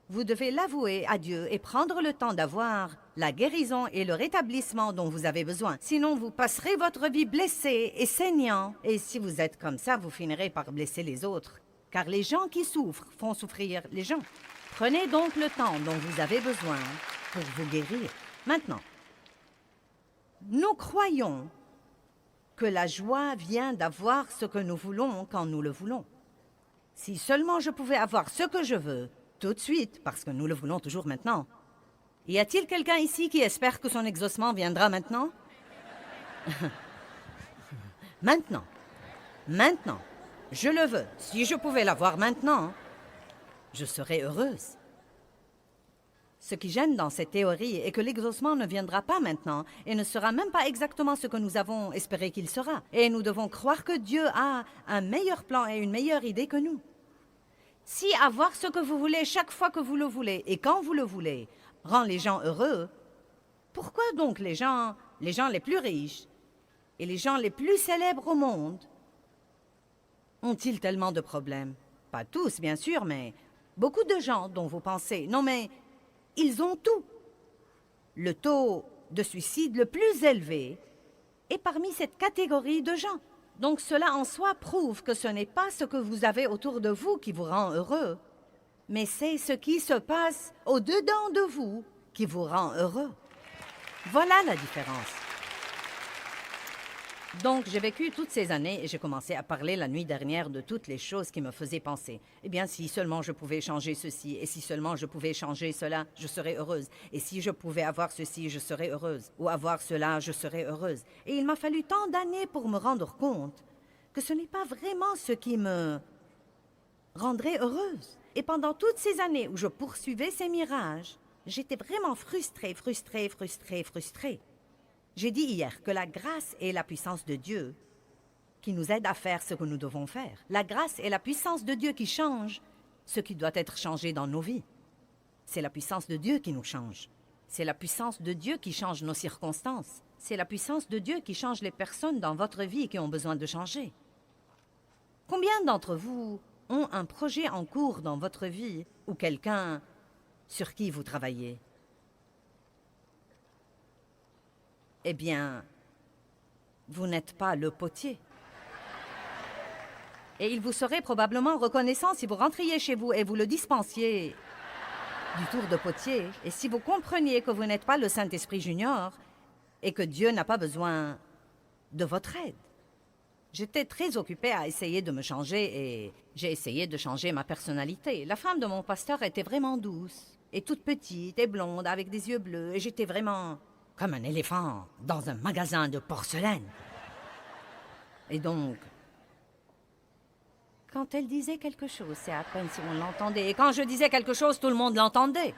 vous devez l'avouer à Dieu et prendre le temps d'avoir la guérison et le rétablissement dont vous avez besoin. Sinon, vous passerez votre vie blessé et saignant. Et si vous êtes comme ça, vous finirez par blesser les autres. Car les gens qui souffrent font souffrir les gens. Prenez donc le temps dont vous avez besoin pour vous guérir. Maintenant, nous croyons que la joie vient d'avoir ce que nous voulons quand nous le voulons. Si seulement je pouvais avoir ce que je veux, tout de suite, parce que nous le voulons toujours maintenant. Y a-t-il quelqu'un ici qui espère que son exaucement viendra maintenant? Maintenant. Maintenant. Je le veux. Si je pouvais l'avoir maintenant, je serais heureuse. Ce qui gêne dans cette théorie est que l'exaucement ne viendra pas maintenant et ne sera même pas exactement ce que nous avons espéré qu'il sera. Et nous devons croire que Dieu a un meilleur plan et une meilleure idée que nous. Si avoir ce que vous voulez chaque fois que vous le voulez et quand vous le voulez rend les gens heureux, pourquoi donc les gens les plus riches et les gens les plus célèbres au monde ont-ils tellement de problèmes? Pas tous, bien sûr, mais beaucoup de gens dont vous pensez. Non, mais ils ont tout. Le taux de suicide le plus élevé est parmi cette catégorie de gens. Donc cela en soi prouve que ce n'est pas ce que vous avez autour de vous qui vous rend heureux, mais c'est ce qui se passe au-dedans de vous qui vous rend heureux. Voilà la différence. Donc, j'ai vécu toutes ces années et j'ai commencé à parler la nuit dernière de toutes les choses qui me faisaient penser. Eh bien, si seulement je pouvais changer ceci, et si seulement je pouvais changer cela, je serais heureuse. Et si je pouvais avoir ceci, je serais heureuse. Ou avoir cela, je serais heureuse. Et il m'a fallu tant d'années pour me rendre compte que ce n'est pas vraiment ce qui me rendrait heureuse. Et pendant toutes ces années où je poursuivais ces mirages, j'étais vraiment frustrée. J'ai dit hier que la grâce est la puissance de Dieu qui nous aide à faire ce que nous devons faire. La grâce est la puissance de Dieu qui change ce qui doit être changé dans nos vies. C'est la puissance de Dieu qui nous change. C'est la puissance de Dieu qui change nos circonstances. C'est la puissance de Dieu qui change les personnes dans votre vie qui ont besoin de changer. Combien d'entre vous ont un projet en cours dans votre vie ou quelqu'un sur qui vous travaillez? Eh bien, vous n'êtes pas le potier. Et il vous serait probablement reconnaissant si vous rentriez chez vous et vous le dispensiez du tour de potier, et si vous compreniez que vous n'êtes pas le Saint-Esprit Junior et que Dieu n'a pas besoin de votre aide. J'étais très occupée à essayer de me changer et j'ai essayé de changer ma personnalité. La femme de mon pasteur était vraiment douce et toute petite et blonde avec des yeux bleus et j'étais vraiment comme un éléphant dans un magasin de porcelaine. Et donc, quand elle disait quelque chose, c'est à peine si on l'entendait. Et quand je disais quelque chose, tout le monde l'entendait.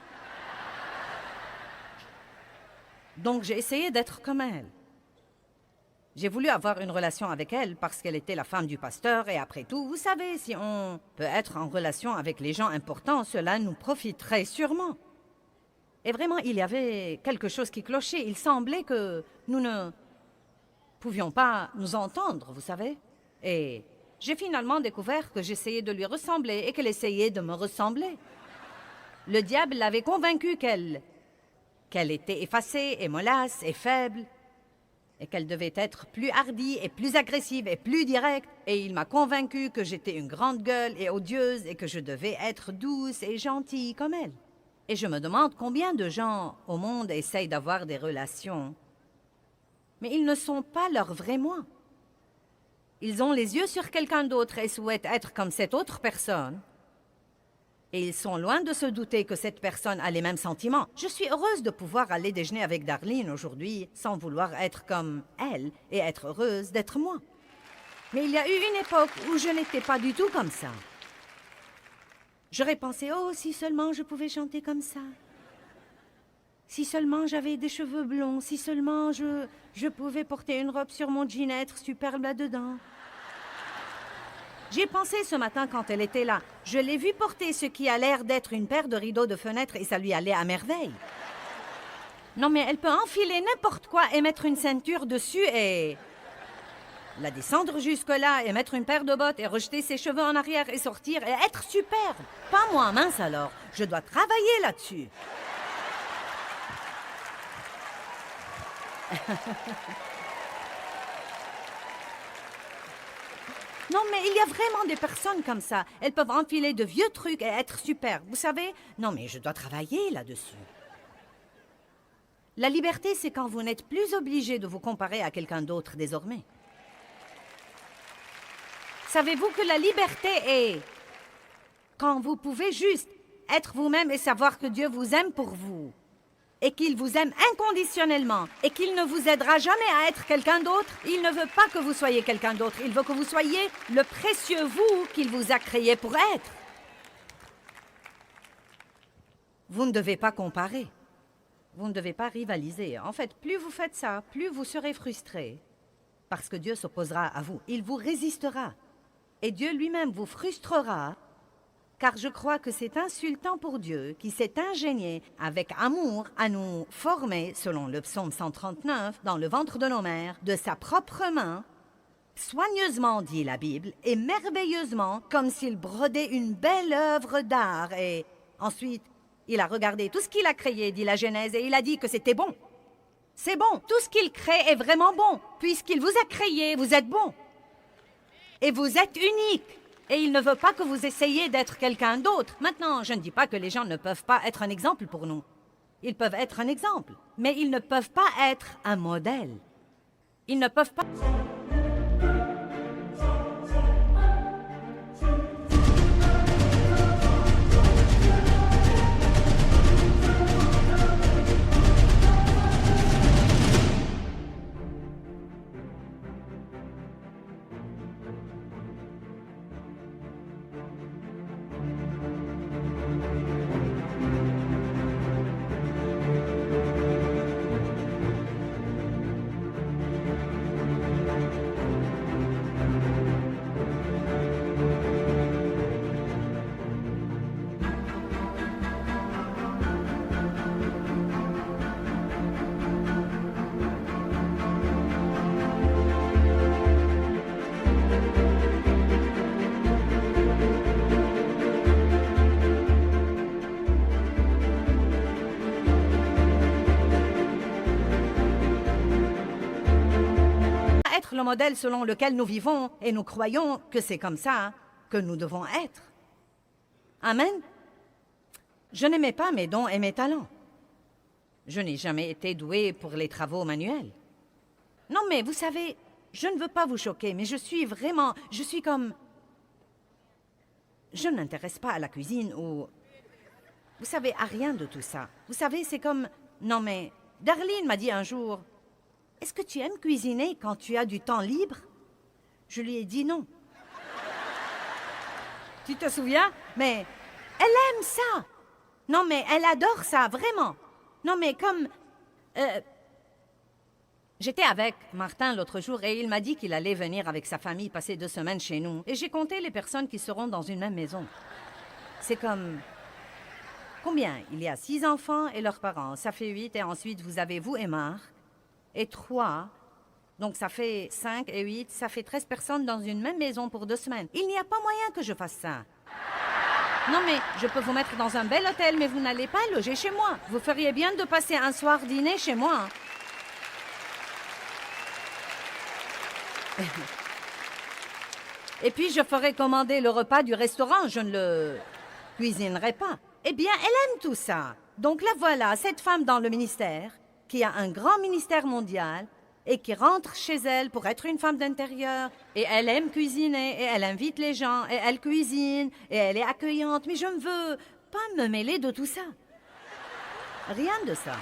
Donc j'ai essayé d'être comme elle. J'ai voulu avoir une relation avec elle parce qu'elle était la femme du pasteur. Et après tout, vous savez, si on peut être en relation avec les gens importants, cela nous profiterait sûrement. Et vraiment, il y avait quelque chose qui clochait. Il semblait que nous ne pouvions pas nous entendre, vous savez. Et j'ai finalement découvert que j'essayais de lui ressembler et qu'elle essayait de me ressembler. Le diable l'avait convaincue qu'elle était effacée et mollasse et faible, et qu'elle devait être plus hardie et plus agressive et plus directe. Et il m'a convaincue que j'étais une grande gueule et odieuse et que je devais être douce et gentille comme elle. Et je me demande combien de gens au monde essayent d'avoir des relations, mais ils ne sont pas leur vrai moi. Ils ont les yeux sur quelqu'un d'autre et souhaitent être comme cette autre personne. Et ils sont loin de se douter que cette personne a les mêmes sentiments. Je suis heureuse de pouvoir aller déjeuner avec Darlene aujourd'hui sans vouloir être comme elle et être heureuse d'être moi. Mais il y a eu une époque où je n'étais pas du tout comme ça. J'aurais pensé, oh, si seulement je pouvais chanter comme ça. Si seulement j'avais des cheveux blonds, si seulement je pouvais porter une robe sur mon jean et être superbe là-dedans. J'y ai pensé ce matin quand elle était là. Je l'ai vue porter ce qui a l'air d'être une paire de rideaux de fenêtre et ça lui allait à merveille. Non, mais elle peut enfiler n'importe quoi et mettre une ceinture dessus et la descendre jusque-là et mettre une paire de bottes et rejeter ses cheveux en arrière et sortir et être superbe. Pas moi, mince alors. Je dois travailler là-dessus. Non, mais il y a vraiment des personnes comme ça. Elles peuvent enfiler de vieux trucs et être superbes, vous savez? Non, mais je dois travailler là-dessus. La liberté, c'est quand vous n'êtes plus obligé de vous comparer à quelqu'un d'autre désormais. Savez-vous que la liberté est quand vous pouvez juste être vous-même et savoir que Dieu vous aime pour vous et qu'il vous aime inconditionnellement et qu'il ne vous aidera jamais à être quelqu'un d'autre. Il ne veut pas que vous soyez quelqu'un d'autre. Il veut que vous soyez le précieux vous qu'il vous a créé pour être. Vous ne devez pas comparer. Vous ne devez pas rivaliser. En fait, plus vous faites ça, plus vous serez frustré. Parce que Dieu s'opposera à vous. Il vous résistera. Et Dieu lui-même vous frustrera. Car je crois que c'est insultant pour Dieu qui s'est ingénié avec amour à nous former, selon le psaume 139, dans le ventre de nos mères, de sa propre main, soigneusement, dit la Bible, et merveilleusement, comme s'il brodait une belle œuvre d'art. Et ensuite, il a regardé tout ce qu'il a créé, dit la Genèse, et il a dit que c'était bon. C'est bon, tout ce qu'il crée est vraiment bon. Puisqu'il vous a créé, vous êtes bon. Et vous êtes unique. Et il ne veut pas que vous essayiez d'être quelqu'un d'autre. Maintenant, je ne dis pas que les gens ne peuvent pas être un exemple pour nous. Ils peuvent être un exemple, mais ils ne peuvent pas être un modèle. Ils ne peuvent pas... être le modèle selon lequel nous vivons et nous croyons que c'est comme ça que nous devons être. Amen. Je n'aimais pas mes dons et mes talents. Je n'ai jamais été douée pour les travaux manuels. Non, mais vous savez, je ne veux pas vous choquer, mais je suis comme... Je ne m'intéresse pas à la cuisine ou... Vous savez, à rien de tout ça. Vous savez, c'est comme... Non, mais Darlene m'a dit un jour... Est-ce que tu aimes cuisiner quand tu as du temps libre? Je lui ai dit non. Tu te souviens? Mais elle aime ça. Non, mais elle adore ça, vraiment. Non, mais comme... J'étais avec Martin l'autre jour et il m'a dit qu'il allait venir avec sa famille passer 2 semaines chez nous. Et j'ai compté les personnes qui seront dans une même maison. C'est comme... Combien? Il y a 6 enfants et leurs parents. Ça fait 8 et ensuite vous avez vous et Marc. Et 3, donc ça fait 5 et 8, ça fait 13 personnes dans une même maison pour 2 semaines. Il n'y a pas moyen que je fasse ça. Non mais, je peux vous mettre dans un bel hôtel, mais vous n'allez pas loger chez moi. Vous feriez bien de passer un soir dîner chez moi. Et puis je ferai commander le repas du restaurant, je ne le cuisinerai pas. Eh bien, elle aime tout ça. Donc la voilà, cette femme dans le ministère... qui a un grand ministère mondial et qui rentre chez elle pour être une femme d'intérieur. Et elle aime cuisiner, et elle invite les gens, et elle cuisine, et elle est accueillante. Mais je ne veux pas me mêler de tout ça. Rien de ça.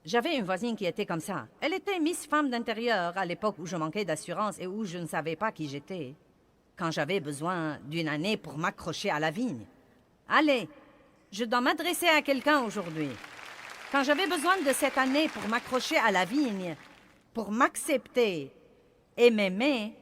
J'avais une voisine qui était comme ça. Elle était Miss Femme d'intérieur à l'époque où je manquais d'assurance et où je ne savais pas qui j'étais. Quand j'avais besoin d'une année pour m'accrocher à la vigne. Allez! Je dois m'adresser à quelqu'un aujourd'hui. Quand j'avais besoin de cette année pour m'accrocher à la vigne, pour m'accepter et m'aimer,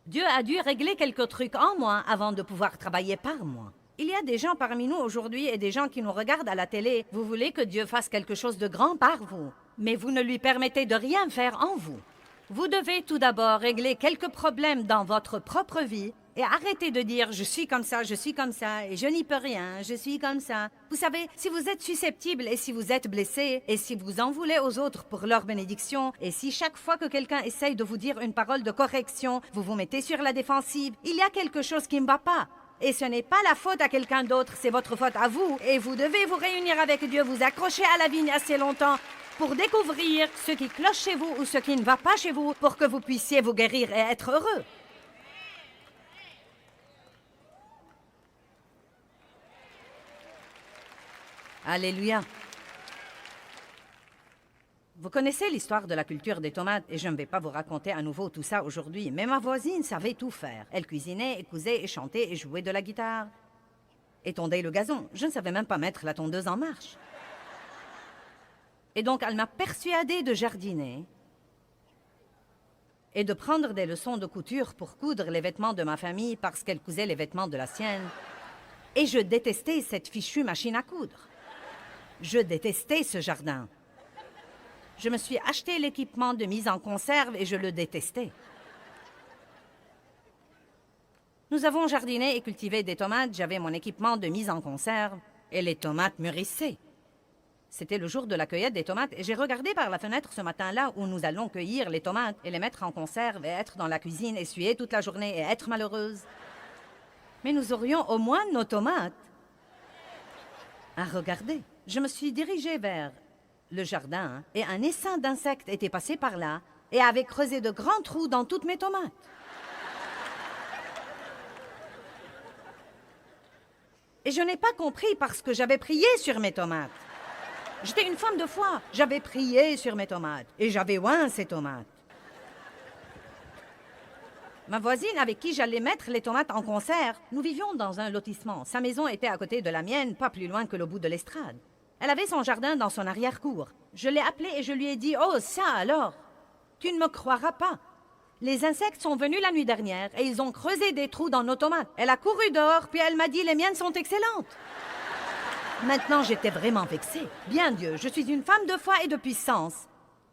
Dieu a dû régler quelques trucs en moi avant de pouvoir travailler par moi. Il y a des gens parmi nous aujourd'hui et des gens qui nous regardent à la télé. Vous voulez que Dieu fasse quelque chose de grand par vous, mais vous ne lui permettez de rien faire en vous. Vous devez tout d'abord régler quelques problèmes dans votre propre vie et arrêtez de dire « je suis comme ça et je n'y peux rien, je suis comme ça ». Vous savez, si vous êtes susceptible et si vous êtes blessé et si vous en voulez aux autres pour leur bénédiction et si chaque fois que quelqu'un essaye de vous dire une parole de correction, vous vous mettez sur la défensive, il y a quelque chose qui ne va pas. Et ce n'est pas la faute à quelqu'un d'autre, c'est votre faute à vous. Et vous devez vous réunir avec Dieu, vous accrocher à la vigne assez longtemps pour découvrir ce qui cloche chez vous ou ce qui ne va pas chez vous pour que vous puissiez vous guérir et être heureux. Alléluia. Vous connaissez l'histoire de la culture des tomates et je ne vais pas vous raconter à nouveau tout ça aujourd'hui, mais ma voisine savait tout faire. Elle cuisinait, et cousait, et chantait, et jouait de la guitare. et tondait le gazon. Je ne savais même pas mettre la tondeuse en marche. Et donc, elle m'a persuadée de jardiner et de prendre des leçons de couture pour coudre les vêtements de ma famille parce qu'elle cousait les vêtements de la sienne. Et je détestais cette fichue machine à coudre. Je détestais ce jardin. Je me suis acheté l'équipement de mise en conserve et je le détestais. Nous avons jardiné et cultivé des tomates, j'avais mon équipement de mise en conserve et les tomates mûrissaient. C'était le jour de la cueillette des tomates et j'ai regardé par la fenêtre ce matin-là où nous allons cueillir les tomates et les mettre en conserve et être dans la cuisine, essuyer toute la journée et être malheureuse. Mais nous aurions au moins nos tomates à regarder. Je me suis dirigée vers le jardin et un essaim d'insectes était passé par là et avait creusé de grands trous dans toutes mes tomates. Et je n'ai pas compris parce que j'avais prié sur mes tomates. J'étais une femme de foi. J'avais prié sur mes tomates et j'avais oint ces tomates. Ma voisine avec qui j'allais mettre les tomates en conserve, nous vivions dans un lotissement. Sa maison était à côté de la mienne, pas plus loin que le bout de l'estrade. Elle avait son jardin dans son arrière-cour. Je l'ai appelée et je lui ai dit « Oh, ça alors! Tu ne me croiras pas. Les insectes sont venus la nuit dernière et ils ont creusé des trous dans nos tomates. Elle a couru dehors, puis elle m'a dit « Les miennes sont excellentes. » Maintenant, j'étais vraiment vexée. Bien Dieu, je suis une femme de foi et de puissance.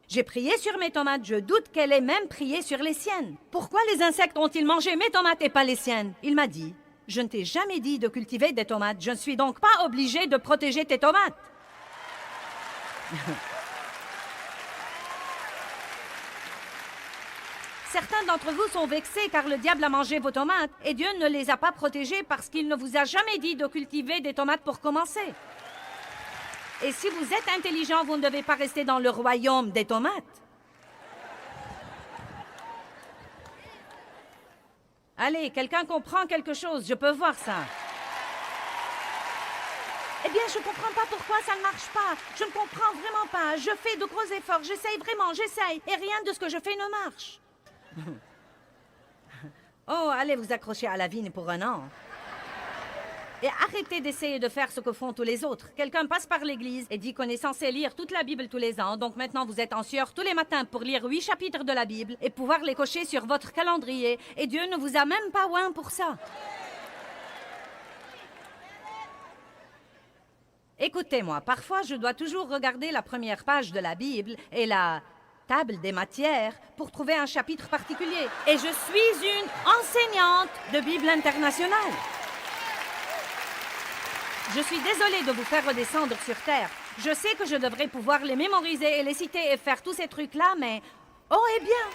J'ai prié sur mes tomates, je doute qu'elle ait même prié sur les siennes. Pourquoi les insectes ont-ils mangé mes tomates et pas les siennes? Il m'a dit, je ne t'ai jamais dit de cultiver des tomates, je ne suis donc pas obligée de protéger tes tomates. Certains d'entre vous sont vexés car le diable a mangé vos tomates et Dieu ne les a pas protégées parce qu'il ne vous a jamais dit de cultiver des tomates pour commencer. Et si vous êtes intelligent, vous ne devez pas rester dans le royaume des tomates. Allez, quelqu'un comprend quelque chose, je peux voir ça. Eh bien, je ne comprends pas pourquoi ça ne marche pas. Je ne comprends vraiment pas. Je fais de gros efforts, j'essaye vraiment, j'essaye. Et rien de ce que je fais ne marche. Oh, allez vous accrocher à la vigne pour un an. Et arrêtez d'essayer de faire ce que font tous les autres. Quelqu'un passe par l'église et dit qu'on est censé lire toute la Bible tous les ans. Donc maintenant, vous êtes en sueur tous les matins pour lire 8 chapitres de la Bible et pouvoir les cocher sur votre calendrier. Et Dieu ne vous a même pas oint pour ça. Écoutez-moi, parfois je dois toujours regarder la première page de la Bible et la table des matières pour trouver un chapitre particulier. Et je suis une enseignante de Bible internationale. Je suis désolée de vous faire redescendre sur Terre. Je sais que je devrais pouvoir les mémoriser et les citer et faire tous ces trucs-là, mais... Oh, eh bien!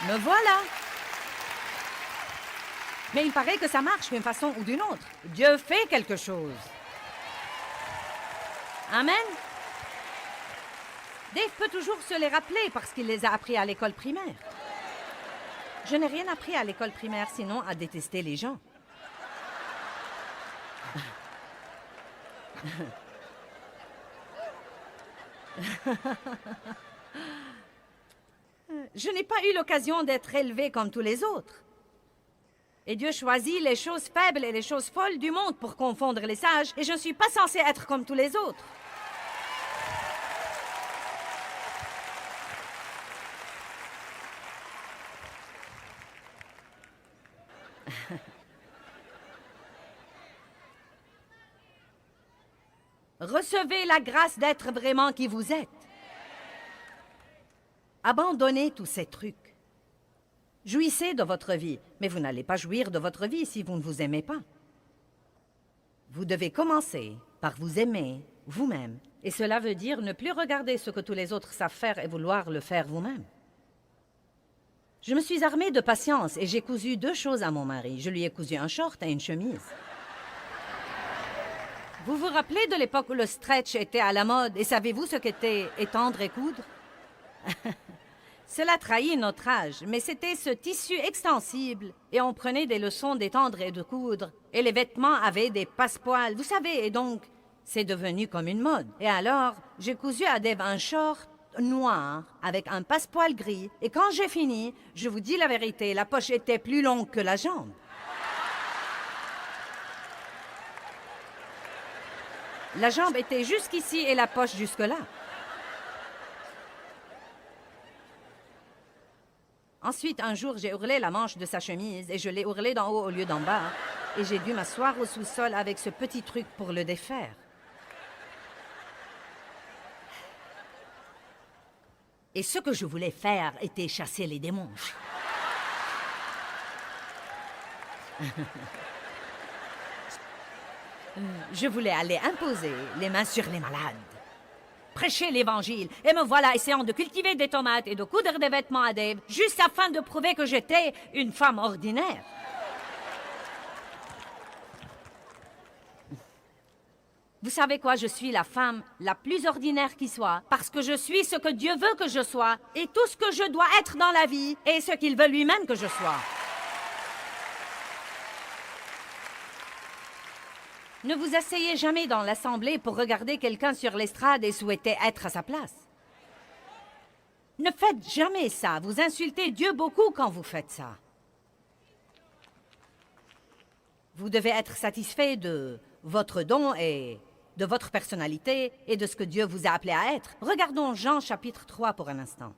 Me voilà! Mais il paraît que ça marche d'une façon ou d'une autre. Dieu fait quelque chose. Amen? Dave peut toujours se les rappeler parce qu'il les a appris à l'école primaire. Je n'ai rien appris à l'école primaire sinon à détester les gens. Je n'ai pas eu l'occasion d'être élevée comme tous les autres. Et Dieu choisit les choses faibles et les choses folles du monde pour confondre les sages, et je ne suis pas censée être comme tous les autres. Recevez la grâce d'être vraiment qui vous êtes. Abandonnez tous ces trucs. Jouissez de votre vie, mais vous n'allez pas jouir de votre vie si vous ne vous aimez pas. Vous devez commencer par vous aimer vous-même. Et cela veut dire ne plus regarder ce que tous les autres savent faire et vouloir le faire vous-même. Je me suis armée de patience et j'ai cousu 2 choses à mon mari. Je lui ai cousu un short et une chemise. Vous vous rappelez de l'époque où le stretch était à la mode et savez-vous ce qu'était étendre et coudre? Cela trahit notre âge, mais c'était ce tissu extensible et on prenait des leçons d'étendre et de coudre et les vêtements avaient des passepoils, vous savez, et donc c'est devenu comme une mode. Et alors, j'ai cousu à Dave un short noir avec un passepoil gris et quand j'ai fini, je vous dis la vérité, la poche était plus longue que la jambe. La jambe était jusqu'ici et la poche jusque-là. Ensuite, un jour, j'ai ourlé la manche de sa chemise et je l'ai ourlé d'en haut au lieu d'en bas. Et j'ai dû m'asseoir au sous-sol avec ce petit truc pour le défaire. Et ce que je voulais faire était chasser les démons. Je voulais aller imposer les mains sur les malades, prêcher l'Évangile, et me voilà essayant de cultiver des tomates et de coudre des vêtements à Dave, juste afin de prouver que j'étais une femme ordinaire. Vous savez quoi, je suis la femme la plus ordinaire qui soit, parce que je suis ce que Dieu veut que je sois, et tout ce que je dois être dans la vie, et ce qu'il veut lui-même que je sois. Ne vous asseyez jamais dans l'assemblée pour regarder quelqu'un sur l'estrade et souhaiter être à sa place. Ne faites jamais ça. Vous insultez Dieu beaucoup quand vous faites ça. Vous devez être satisfait de votre don et de votre personnalité et de ce que Dieu vous a appelé à être. Regardons Jean chapitre 3 pour un instant.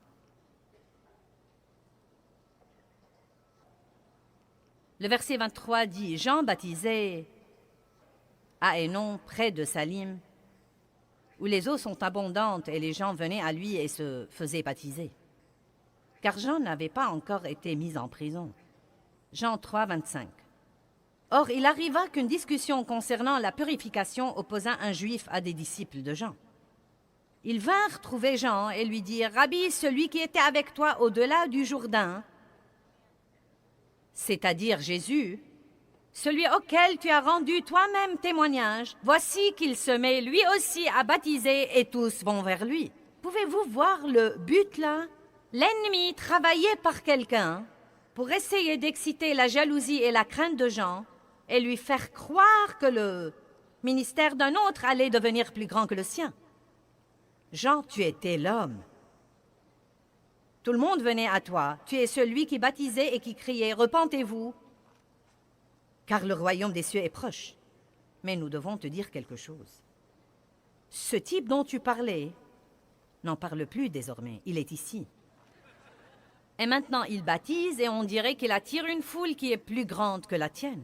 Le verset 23 dit « Jean baptisait à Hénon, près de Salim, où les eaux sont abondantes et les gens venaient à lui et se faisaient baptiser. Car Jean n'avait pas encore été mis en prison. » Jean 3, 25. Or, il arriva qu'une discussion concernant la purification opposa un juif à des disciples de Jean. Ils vinrent trouver Jean et lui dirent « Rabbi, celui qui était avec toi au-delà du Jourdain, c'est-à-dire Jésus, celui auquel tu as rendu toi-même témoignage, voici qu'il se met lui aussi à baptiser et tous vont vers lui. » Pouvez-vous voir le but là? L'ennemi travaillait par quelqu'un pour essayer d'exciter la jalousie et la crainte de Jean et lui faire croire que le ministère d'un autre allait devenir plus grand que le sien. Jean, tu étais l'homme. Tout le monde venait à toi. Tu es celui qui baptisait et qui criait « Repentez-vous !» car le royaume des cieux est proche. Mais nous devons te dire quelque chose. Ce type dont tu parlais n'en parle plus désormais. Il est ici. Et maintenant, il baptise et on dirait qu'il attire une foule qui est plus grande que la tienne.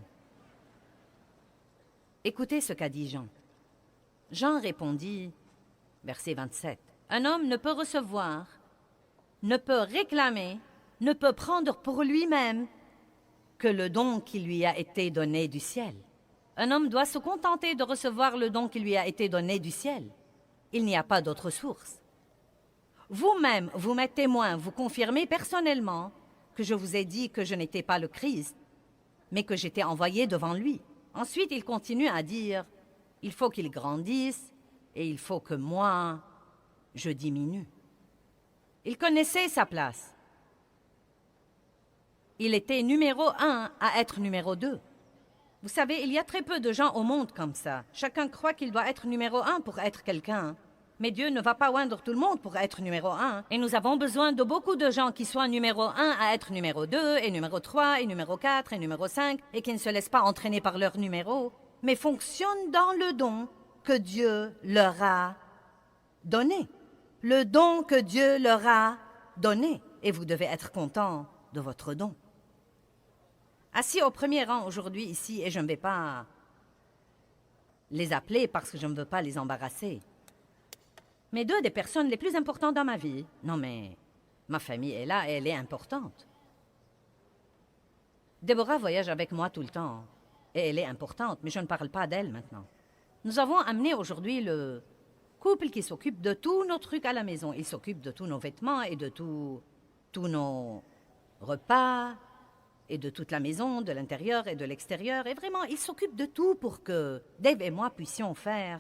Écoutez ce qu'a dit Jean. Jean répondit, verset 27, « Un homme ne peut recevoir, ne peut réclamer, ne peut prendre pour lui-même que le don qui lui a été donné du ciel. Un homme doit se contenter de recevoir le don qui lui a été donné du ciel. Il n'y a pas d'autre source. Vous-même, vous m'êtes témoin, vous confirmez personnellement que je vous ai dit que je n'étais pas le Christ, mais que j'étais envoyé devant lui. » Ensuite, il continue à dire, « Il faut qu'il grandisse et il faut que moi, je diminue. » Il connaissait sa place. Il était numéro 1 à être numéro 2. Vous savez, il y a très peu de gens au monde comme ça. Chacun croit qu'il doit être numéro 1 pour être quelqu'un. Mais Dieu ne va pas oindre tout le monde pour être numéro 1. Et nous avons besoin de beaucoup de gens qui soient numéro 1 à être numéro 2, et numéro 3, et numéro 4, et numéro 5, et qui ne se laissent pas entraîner par leur numéro, mais fonctionnent dans le don que Dieu leur a donné. Le don que Dieu leur a donné. Et vous devez être content de votre don. Assis au premier rang aujourd'hui ici, et je ne vais pas les appeler parce que je ne veux pas les embarrasser. Mais deux des personnes les plus importantes dans ma vie. Non mais, ma famille est là et elle est importante. Déborah voyage avec moi tout le temps. Et elle est importante, mais je ne parle pas d'elle maintenant. Nous avons amené aujourd'hui le couple qui s'occupe de tous nos trucs à la maison. Il s'occupe de tous nos vêtements et de tous nos repas et de toute la maison, de l'intérieur et de l'extérieur. Et vraiment, il s'occupe de tout pour que Dave et moi puissions faire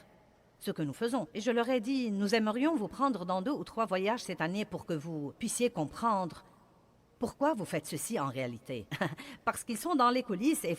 ce que nous faisons. Et je leur ai dit, nous aimerions vous prendre dans 2 ou 3 voyages cette année pour que vous puissiez comprendre pourquoi vous faites ceci en réalité. Parce qu'ils sont dans les coulisses et...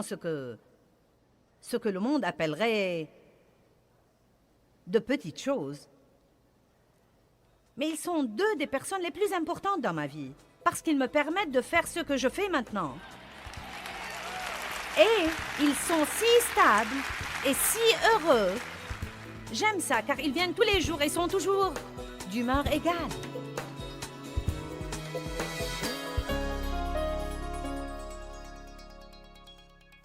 sont ce que le monde appellerait de petites choses. Mais ils sont deux des personnes les plus importantes dans ma vie, parce qu'ils me permettent de faire ce que je fais maintenant. Et ils sont si stables et si heureux. J'aime ça, car ils viennent tous les jours et sont toujours d'humeur égale.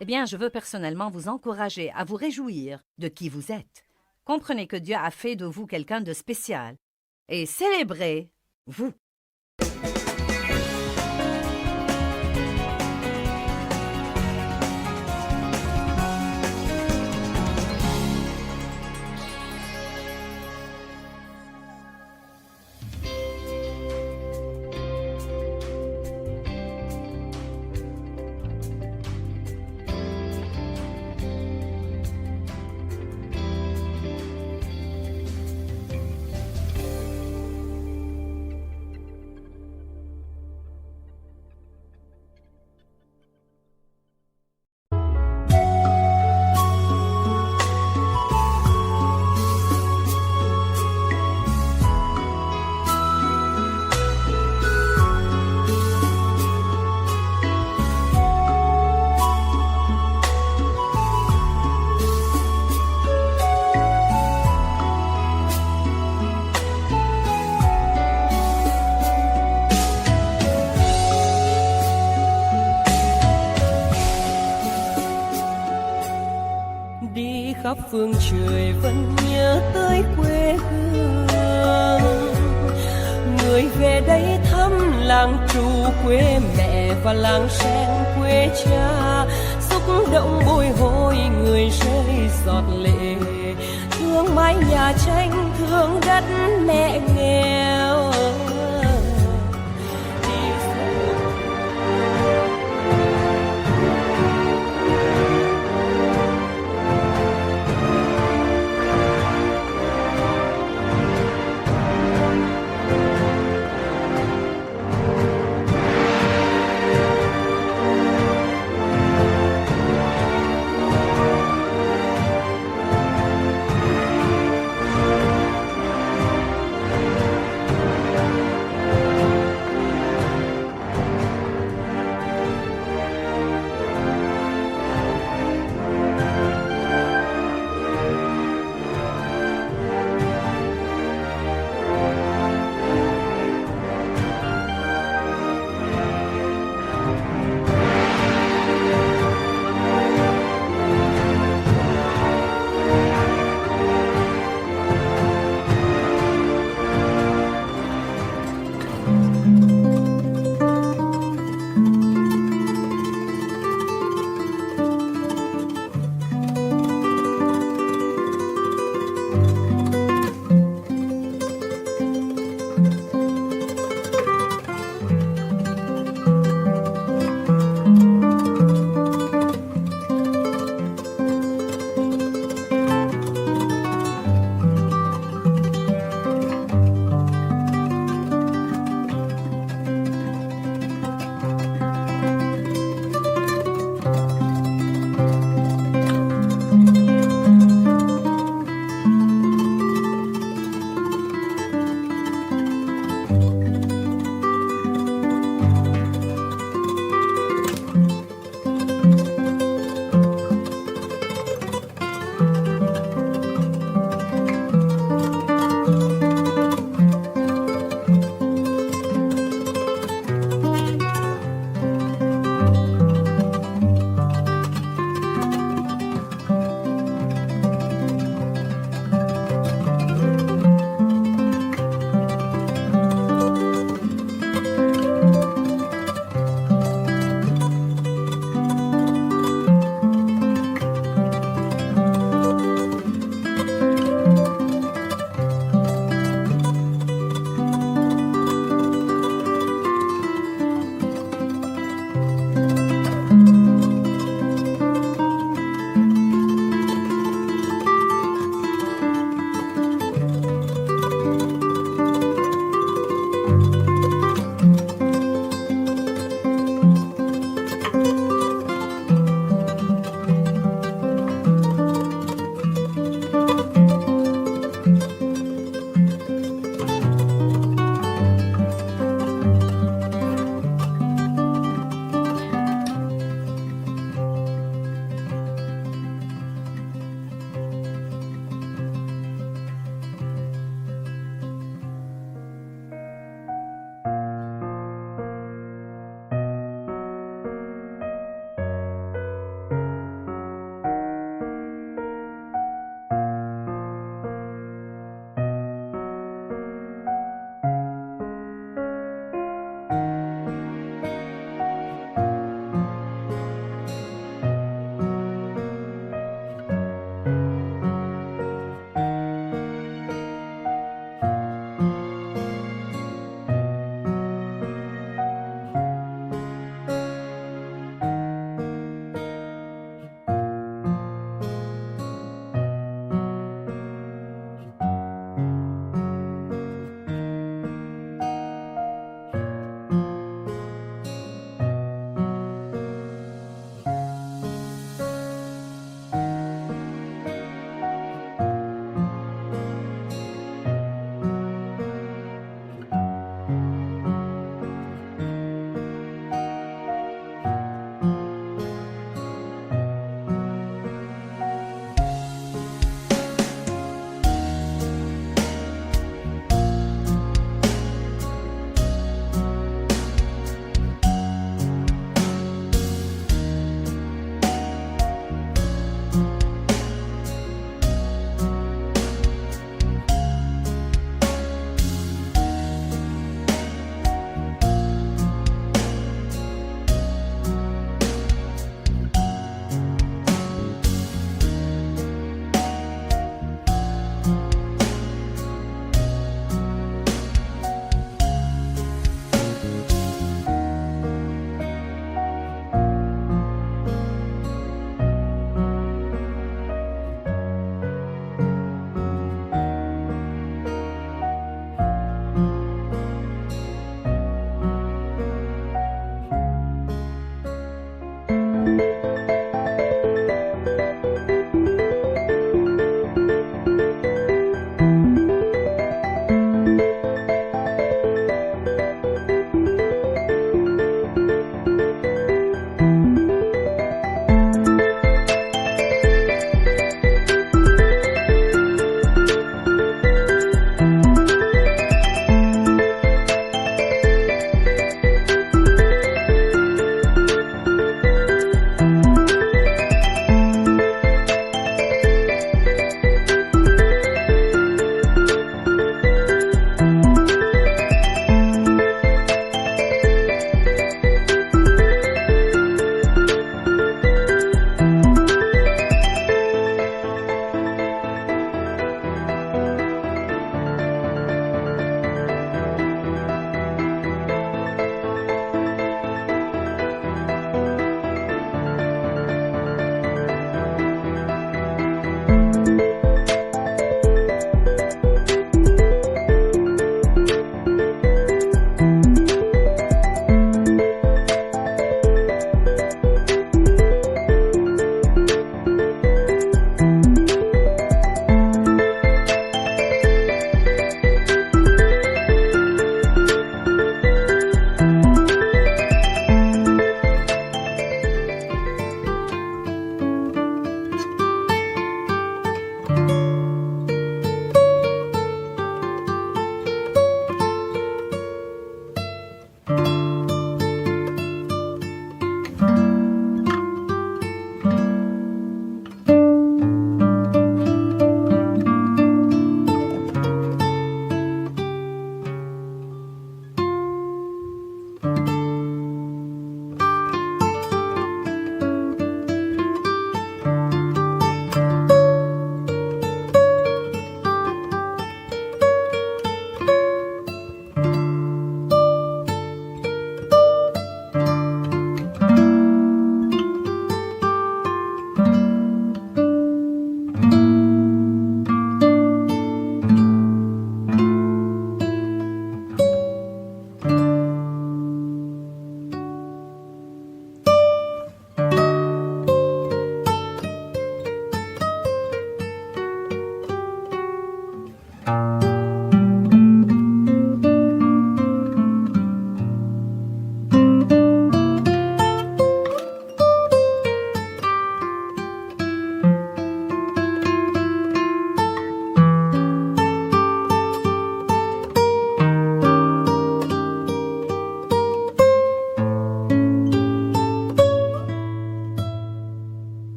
Eh bien, je veux personnellement vous encourager à vous réjouir de qui vous êtes. Comprenez que Dieu a fait de vous quelqu'un de spécial et célébrez vous. khắp phương trời vẫn nhớ tới quê hương. Người về đây thăm làng trù quê mẹ và làng sen quê cha, xúc động bồi hồi người rơi giọt lệ, thương mái nhà tranh thương đất mẹ nghèo.